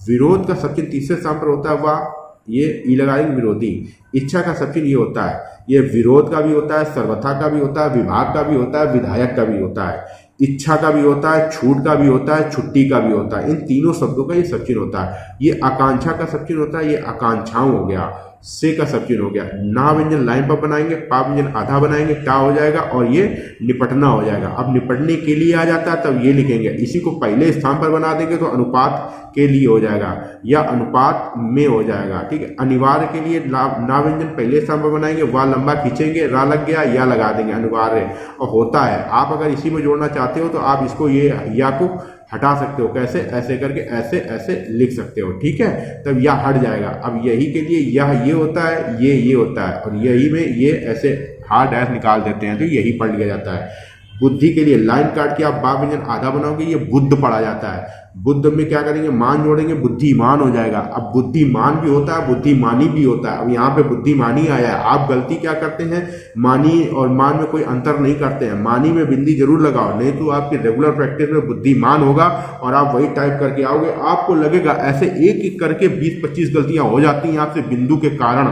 विरोध का सब चिन्ह तीसरे स्थान पर होता है, वाह, ये ई लगाएंगे, विरोधी। इच्छा का सब चिन्ह ये होता है, ये विरोध का भी होता है, सर्वथा का भी होता है, विभाग का भी होता है, विधायक का भी होता है। इच्छा का भी होता है, छूट का भी होता है, छुट्टी का भी होता है। इन तीनों शब्दों का ये सब चिन्ह होता है। ये आकांक्षा का सब चिन्ह होता है, ये आकांक्षाओं हो गया। से का सब चिन्ह हो गया। ना व्यंजन लाइन पर बनाएंगे, पा व्यंजन आधा बनाएंगे, टा हो जाएगा और ये निपटना हो जाएगा। अब निपटने के लिए आ जाता है तब ये लिखेंगे, इसी को पहले स्थान पर बना देंगे तो अनुपात के लिए हो जाएगा या अनुपात में हो जाएगा। ठीक है, अनिवार्य के लिए ना व्यंजन पहले स्थान पर बनाएंगे, वाह लंबा खींचेंगे, रा लग गया, या लगा देंगे, अनिवार्य और होता है। आप अगर इसी में जोड़ना चाहते हो तो आप इसको ये या को हटा सकते हो, कैसे, ऐसे करके ऐसे ऐसे लिख सकते हो। ठीक है, तब यह हट जाएगा। अब यही के लिए यह ये होता है, ये होता है, और यही में ये ऐसे हार्ड डैश निकाल देते हैं तो यही पढ़ लिया जाता है। बुद्धि के लिए लाइन काट के आप बा व्यंजन आधा बनाओगे, ये बुद्ध पढ़ा जाता है। बुद्ध में क्या करेंगे, मान जोड़ेंगे, बुद्धिमान हो जाएगा। अब बुद्धिमान भी होता है, बुद्धिमानी भी होता है। अब यहाँ पे बुद्धिमानी आया है। आप गलती क्या करते हैं, मानी और मान में कोई अंतर नहीं करते हैं। मानी में बिंदी जरूर लगाओ, नहीं तो आपकी रेगुलर प्रैक्टिस में बुद्धिमान होगा और आप वही टाइप करके आओगे। आपको लगेगा ऐसे एक एक करके 20-25 गलतियां हो जाती हैं आपसे बिंदु के कारण।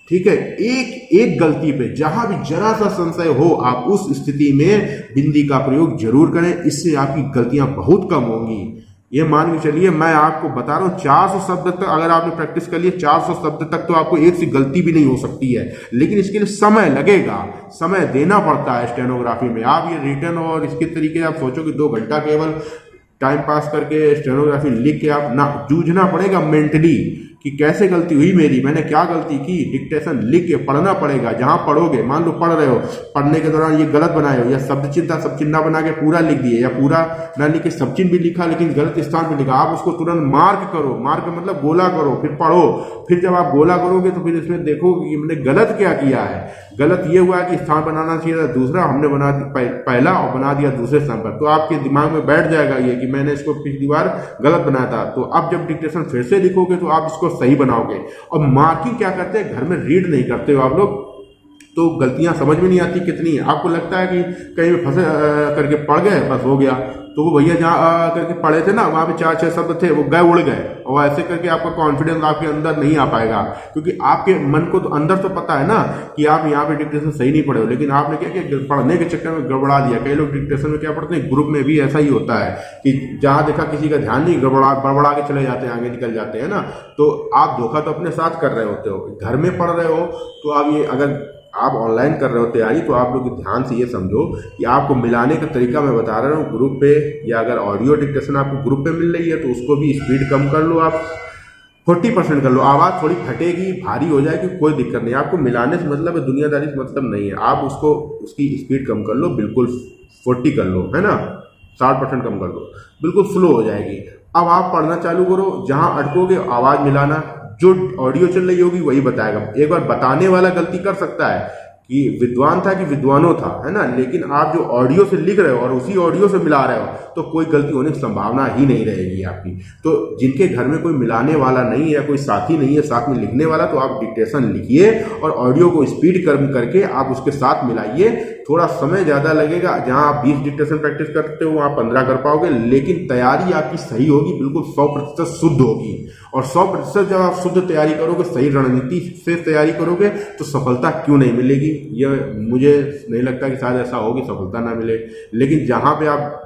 ठीक है, एक एक गलती पे जहां भी जरा सा संशय हो आप उस स्थिति में बिंदी का प्रयोग जरूर करें, इससे आपकी गलतियां बहुत कम होंगी। ये मान के चलिए, मैं आपको बता रहा हूँ 400 शब्द तक अगर आपने प्रैक्टिस कर लिए, 400 शब्द तक तो आपको एक सी गलती भी नहीं हो सकती है, लेकिन इसके लिए समय लगेगा, समय देना पड़ता है स्टेनोग्राफी में। आप ये रिटर्न और इसके तरीके आप सोचो कि 2 घंटा केवल टाइम पास करके स्टेनोग्राफी लिख के आप ना, जूझना पड़ेगा मेंटली कि कैसे गलती हुई मेरी, मैंने क्या गलती की। डिक्टेशन लिख के पढ़ना पड़ेगा। जहां पढ़ोगे, मान लो पढ़ रहे हो, पढ़ने के दौरान ये गलत बनाए हो या शब्द चिन्ह सब चिन्ह बना के पूरा लिख दिए या पूरा ना लिख के सब चिन्ह भी लिखा लेकिन गलत स्थान पे लिखा, आप उसको तुरंत मार्क करो। मार्क मतलब गोला करो, फिर पढ़ो। फिर जब आप गोला करोगे तो फिर इसमें देखो कि मैंने गलत क्या किया है। गलत ये हुआ कि स्थान बनाना चाहिए था दूसरा, हमने बना पहला और बना दिया दूसरे स्थान पर, तो आपके दिमाग में बैठ जाएगा ये कि मैंने इसको पिछली बार गलत बनाया था। तो अब जब डिक्टेशन फिर से लिखोगे तो आप इसको सही बनाओगे। और मार्किंग क्या करते हैं, घर में रीड नहीं करते हो आप लोग, तो गलतियां समझ में नहीं आती कितनी है। आपको लगता है कि कहीं में फंसे करके पढ़ गए, बस हो गया। तो वो भैया जहाँ करके पढ़े थे ना, वहाँ पे 4-6 शब्द थे, वो गए उड़ गए, और ऐसे करके आपका कॉन्फिडेंस आपके अंदर नहीं आ पाएगा, क्योंकि आपके मन को तो अंदर तो पता है ना कि आप यहाँ पे डिक्टेशन सही नहीं पढ़े हो, लेकिन आपने क्या किया, पढ़ने के चक्कर में गड़बड़ा दिया। कई लोग डिक्टेशन में क्या पढ़ते हैं, ग्रुप में भी ऐसा ही होता है कि जहाँ देखा किसी का ध्यान नहीं, गड़बड़ा के चले जाते हैं, आगे निकल जाते हैं ना। तो आप धोखा तो अपने साथ कर रहे होते हो। घर में पढ़ रहे हो तो आप ये, अगर आप ऑनलाइन कर रहे हो तैयारी, तो आप लोग ध्यान से ये समझो कि आपको मिलाने का तरीका मैं बता रहा हूँ ग्रुप पे, या अगर ऑडियो डिक्टेशन आपको ग्रुप पे मिल रही है तो उसको भी स्पीड कम कर लो, आप 40% कर लो। आवाज़ थोड़ी फटेगी, भारी हो जाएगी, कोई दिक्कत नहीं। आपको मिलाने से मतलब है, दुनियादारी से मतलब नहीं है। आप उसको, उसकी स्पीड कम कर लो, बिल्कुल 40 कर लो, है ना, 60% कम कर लो, बिल्कुल स्लो हो जाएगी। अब आप पढ़ना चालू करो, जहाँ अटकोगे आवाज़ मिलाना, जो ऑडियो चल रही होगी वही बताएगा। एक बार बताने वाला गलती कर सकता है कि विद्वान था कि विद्वानों था, है ना, लेकिन आप जो ऑडियो से लिख रहे हो और उसी ऑडियो से मिला रहे हो तो कोई गलती होने की संभावना ही नहीं रहेगी आपकी। तो जिनके घर में कोई मिलाने वाला नहीं है, कोई साथी नहीं है साथ में लिखने वाला, तो आप डिक्टेशन लिखिए और ऑडियो को स्पीड कम करके आप उसके साथ मिलाइए। थोड़ा समय ज़्यादा लगेगा, जहाँ आप 20 डिक्टेशन प्रैक्टिस करते हो वहाँ 15 कर पाओगे, लेकिन तैयारी आपकी सही होगी, बिल्कुल 100% शुद्ध होगी। और 100% जब आप शुद्ध तैयारी करोगे, सही रणनीति से तैयारी करोगे, तो सफलता क्यों नहीं मिलेगी। यह मुझे नहीं लगता कि शायद ऐसा हो कि सफलता ना मिले, लेकिन जहाँ पे आप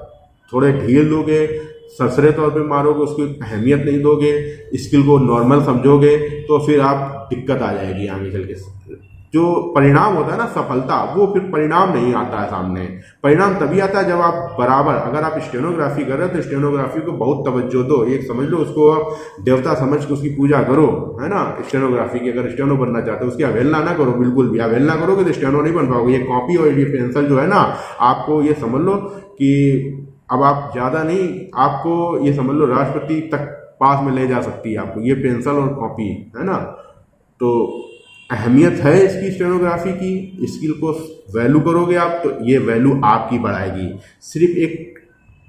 थोड़े ढील दोगे, सरसरे तौर पे मारोगे, उसकी अहमियत नहीं दोगे, स्किल को नॉर्मल समझोगे, तो फिर आप दिक्कत आ जाएगी आगे चल के। जो परिणाम होता है ना सफलता, वो फिर परिणाम नहीं आता है सामने। परिणाम तभी आता है जब आप बराबर, अगर आप स्टेनोग्राफी कर रहे हो तो स्टेनोग्राफी को बहुत तवज्जो दो, एक समझ लो उसको, आप देवता समझ के उसकी पूजा करो, है ना। स्टेनोग्राफी की अगर स्टेनो बनना चाहते हो उसकी अवहेलना ना करो, बिल्कुल भी अवहेलना करोगे तो स्टेनो नहीं बन पाओगे। ये कॉपी और ये पेंसिल जो है ना, आपको ये समझ लो कि अब आप ज़्यादा नहीं, आपको ये समझ लो राष्ट्रपति तक पास में ले जा सकती है आपको ये पेंसिल और कॉपी, है ना। तो अहमियत है इसकी स्टेनोग्राफी की, स्किल को वैल्यू करोगे आप तो ये वैल्यू आपकी बढ़ाएगी। सिर्फ एक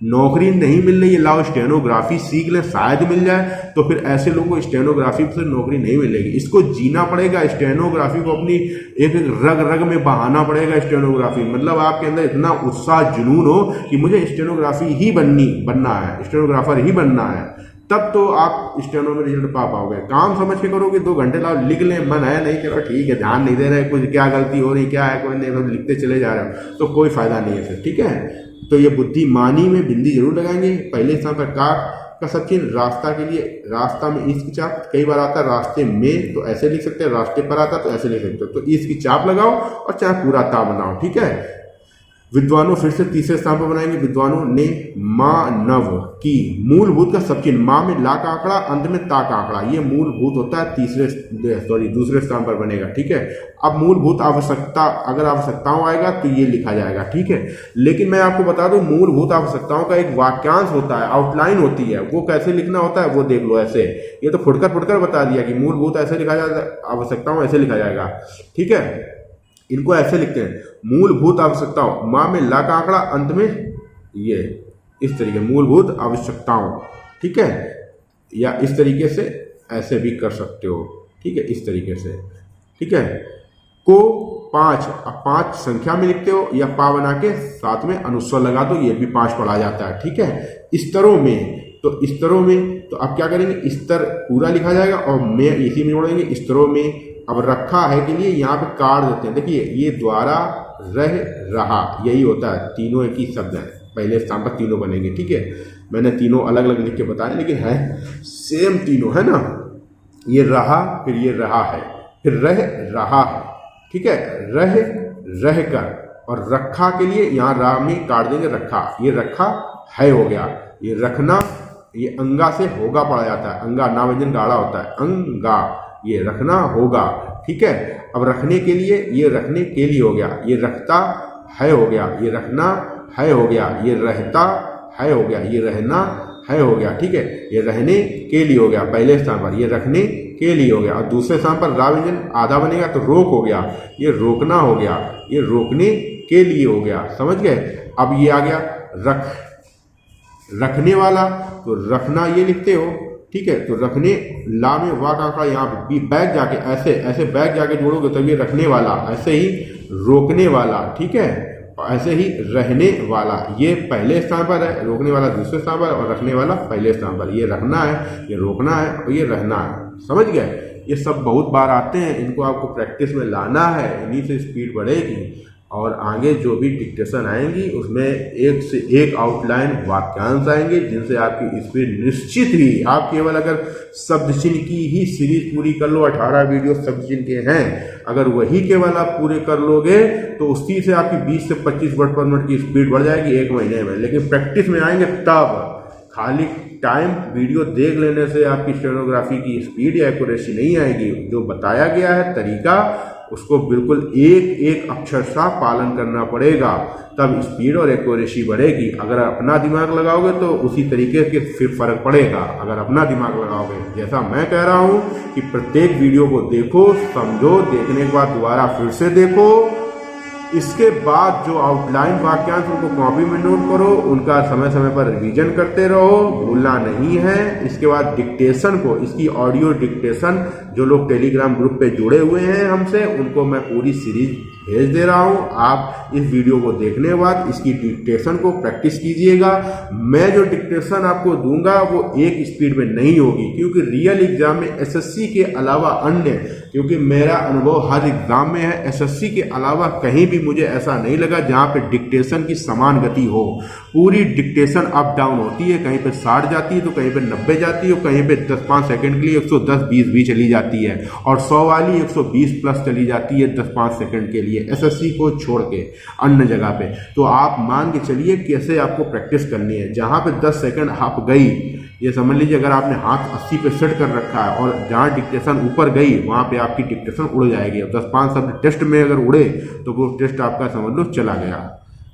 नौकरी नहीं मिल रही है, लाओ स्टेनोग्राफी सीख लें, शायद मिल जाए, तो फिर ऐसे लोगों को स्टेनोग्राफी से नौकरी नहीं मिलेगी। इसको जीना पड़ेगा, स्टेनोग्राफी को अपनी एक रग रग में बहाना पड़ेगा। स्टेनोग्राफी मतलब आपके अंदर इतना उत्साह जुनून हो कि मुझे स्टेनोग्राफी ही बनना है, स्टेनोग्राफर ही बनना है, तब तो आप स्टेनो में रिजल्ट पा पाओगे। काम समझ के करोगे, 2 घंटे लाओ लिख लें, मन है नहीं करो ठीक है, ध्यान नहीं दे रहे, कुछ क्या गलती हो रही क्या है, कोई नहीं, सब लिखते चले जा रहे हो तो कोई फायदा नहीं है फिर, ठीक है। तो ये बुद्धिमानी में बिंदी जरूर लगाएंगे, पहले स्थान पर का, का सब चिन्ह, रास्ता के लिए रास्ता में ईस की चाप, कई बार आता है रास्ते में तो ऐसे लिख सकते हैं, रास्ते पर आता तो ऐसे लिख सकते हो। तो ईस की चाप लगाओ और चाहे पूरा ता बनाओ, ठीक है। विद्वानों फिर से तीसरे स्थान पर बनाएंगे, विद्वानों ने मानव की, मूलभूत का सब चिन्ह, माँ में ला का आंकड़ा, अंत में ता का आंकड़ा, ये मूलभूत होता है दूसरे स्थान पर बनेगा, ठीक है। अब मूलभूत आवश्यकता, अगर आवश्यकताओं आएगा तो ये लिखा जाएगा, ठीक है। लेकिन मैं आपको बता दूं मूलभूत आवश्यकताओं का एक वाक्यांश होता है, आउटलाइन होती है, वो कैसे लिखना होता है वो देख लो। ऐसे ये तो फुटकर बता दिया कि मूलभूत ऐसे लिखा जाएगा, आवश्यकताओं ऐसे लिखा जाएगा, ठीक है। इनको ऐसे लिखते हैं, मूलभूत आवश्यकताओं, माँ में ला का आंकड़ा, अंत में ये इस तरीके, मूलभूत आवश्यकताओं, ठीक है। या इस तरीके से ऐसे भी कर सकते हो, ठीक है, इस तरीके से, ठीक है। को 5, अब 5 संख्या में लिखते हो या पा बना के साथ में अनुस्वर लगा दो, ये भी 5 पढ़ा जाता है, ठीक है। स्तरों में, तो स्तरों में तो अब क्या करेंगे, स्तर पूरा लिखा जाएगा और में इसी में जोड़ेंगे, स्तरों में। अब रखा है के लिए यहाँ पे काट देते हैं, देखिए ये द्वारा, रह, रहा, यही होता है, तीनों एक ही शब्द है, पहले स्थान पर तीनों बनेंगे, ठीक है। मैंने तीनों अलग अलग लिख के बताया लेकिन है सेम तीनों, है ना। ये रहा, फिर ये रहा है, फिर रह रहा है, ठीक है। रह कर, और रखा के लिए यहाँ रा में काट देंगे रखा, ये रखा है हो गया। ये रखना, ये अंगा से होगा पढ़ा जाता है, अंगा ना व्यंजन गाढ़ा होता है, अंगा, ये रखना होगा, ठीक है। अब रखने के लिए, ये रखने के लिए हो गया, ये रखता है हो गया, ये रखना है हो गया, ये रहता है हो गया, ये रहना है हो गया, ठीक है। ये रहने के लिए हो गया पहले स्थान पर, ये रखने के लिए हो गया। और दूसरे स्थान पर रा व्यंजन आधा बनेगा तो रोक हो गया, ये रोकना हो गया, ये रोकने के लिए हो गया, समझ गए। अब ये आ गया रखने वाला, तो रखना ये लिखते हो, ठीक है। तो रखने, ला में वा का आंकड़ा यहाँ पे, बैग जाके ऐसे बैग जाके जोड़ोगे तब ये रखने वाला, ऐसे ही रोकने वाला, ठीक है। और ऐसे ही रहने वाला, ये पहले स्थान पर है, रोकने वाला दूसरे स्थान पर और रखने वाला पहले स्थान पर। ये रखना है, ये रोकना है और ये रहना है, समझ गए। ये सब बहुत बार आते हैं, इनको आपको प्रैक्टिस में लाना है, इन्हीं से स्पीड बढ़ेगी। और आगे जो भी डिक्टेशन आएंगी उसमें एक से एक आउटलाइन वाक्यांश आएंगे जिनसे आपकी स्पीड निश्चित ही, आप केवल अगर शब्द चिन्ह की ही सीरीज पूरी कर लो, 18 वीडियो शब्द चिन्ह के हैं, अगर वही केवल आप पूरे कर लोगे तो उसी से आपकी 20 से 25 वर्ड पर मिनट की स्पीड बढ़ जाएगी 1 महीने में। लेकिन प्रैक्टिस में आएंगे तब, खाली टाइम वीडियो देख लेने से आपकी स्टेनोग्राफी की स्पीड या एक्यूरेसी नहीं आएगी। जो बताया गया है तरीका, उसको बिल्कुल एक एक अक्षर सा पालन करना पड़ेगा, तब स्पीड और एक्यूरेसी बढ़ेगी। अगर अपना दिमाग लगाओगे तो उसी तरीके के फिर फर्क पड़ेगा। अगर अपना दिमाग लगाओगे, जैसा मैं कह रहा हूँ कि प्रत्येक वीडियो को देखो, समझो, देखने के बाद दोबारा फिर से देखो, इसके बाद जो आउटलाइन वाक्यांश उनको कॉपी में नोट करो, उनका समय समय पर रिवीजन करते रहो, भूलना नहीं है। इसके बाद डिक्टेशन को, इसकी ऑडियो डिक्टेशन जो लोग टेलीग्राम ग्रुप पे जुड़े हुए हैं हमसे, उनको मैं पूरी सीरीज भेज दे रहा हूं। आप इस वीडियो को देखने के बाद इसकी डिक्टेशन को प्रैक्टिस कीजिएगा। मैं जो डिक्टेशन आपको दूंगा वो एक स्पीड में नहीं होगी, क्योंकि रियल एग्जाम में एसएससी के अलावा अन्य, क्योंकि मेरा अनुभव हर एग्जाम में है, एसएससी के अलावा कहीं भी मुझे ऐसा नहीं लगा जहां पे डिक्टेशन की समान गति हो। पूरी डिक्टेशन अप डाउन होती है, कहीं पे 60 जाती है तो कहीं पे 90 जाती है, और कहीं पे 10-5 सेकंड के लिए 110-20 भी चली जाती है, और 100 वाली 120 प्लस चली जाती है 10-5 सेकंड के लिए, एसएससी को छोड़ के अन्य जगह पे। तो आप मान के चलिए कैसे आपको प्रैक्टिस करनी है। जहां पे 10 सेकंड आप गई, ये समझ लीजिए अगर आपने हाथ 80 पे सेट कर रखा है और जहां डिक्टेशन ऊपर गई वहां पे आपकी डिक्टेशन उड़ जाएगी। और 10-5 शब्द टेस्ट में अगर उड़े तो वो टेस्ट आपका समझ लो चला गया।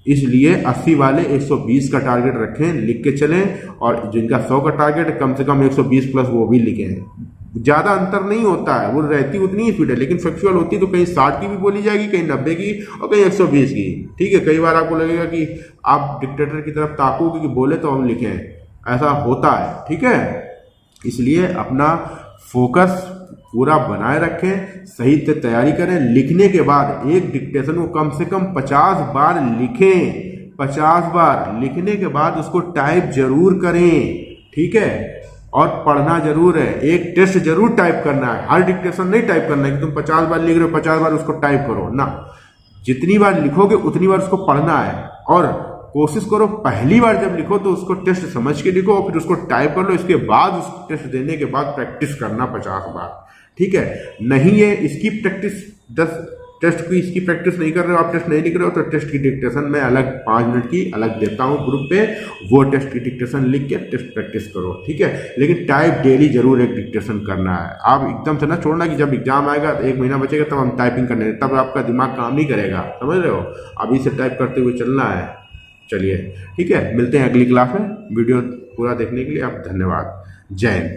इसलिए 80 वाले 120 का टारगेट रखें, लिख के चलें, और जिनका 100 का टारगेट कम से कम 120 प्लस वो भी लिखें। ज्यादा अंतर नहीं होता है, वो रहती उतनी ही स्पीड है, लेकिन फैक्चुअल होती तो कहीं 60 की भी बोली जाएगी, कहीं 90 की और कहीं 120 की, ठीक है। कई बार आपको लगेगा कि आप डिक्टेटर की तरफ ताकोगे कि बोले तो हम लिखें, ऐसा होता है, ठीक है। इसलिए अपना फोकस पूरा बनाए रखें, सही से तैयारी करें। लिखने के बाद एक डिक्टेशन को कम से कम 50 बार लिखें, 50 बार लिखने के बाद उसको टाइप जरूर करें, ठीक है। और पढ़ना जरूर है, एक टेस्ट जरूर टाइप करना है। हर डिक्टेशन नहीं टाइप करना है कि तुम 50 बार लिख रहे हो 50 बार उसको टाइप करो ना, जितनी बार लिखोगे उतनी बार उसको पढ़ना है। और कोशिश करो पहली बार जब लिखो तो उसको टेस्ट समझ के लिखो और फिर उसको टाइप कर लो, इसके बाद उस टेस्ट देने के बाद प्रैक्टिस करना 50 बार, ठीक है। नहीं है इसकी प्रैक्टिस 10 टेस्ट की इसकी प्रैक्टिस नहीं कर रहे हो आप, टेस्ट नहीं लिख रहे हो, तो टेस्ट की डिक्टेशन मैं अलग 5 मिनट की अलग देता हूँ ग्रुप पे, वो टेस्ट की डिक्टेशन लिख के टेस्ट प्रैक्टिस करो, ठीक है। लेकिन टाइप डेली जरूर एक डिक्टेशन करना है। आप एकदम से ना छोड़ना कि जब एग्जाम आएगा 1 महीना बचेगा तब हम टाइपिंग करने, तब आपका दिमाग काम नहीं करेगा, समझ रहे हो। अभी से टाइप करते हुए चलना है। चलिए ठीक है, मिलते हैं अगली क्लास में। वीडियो पूरा देखने के लिए आप धन्यवाद। जय हिंद।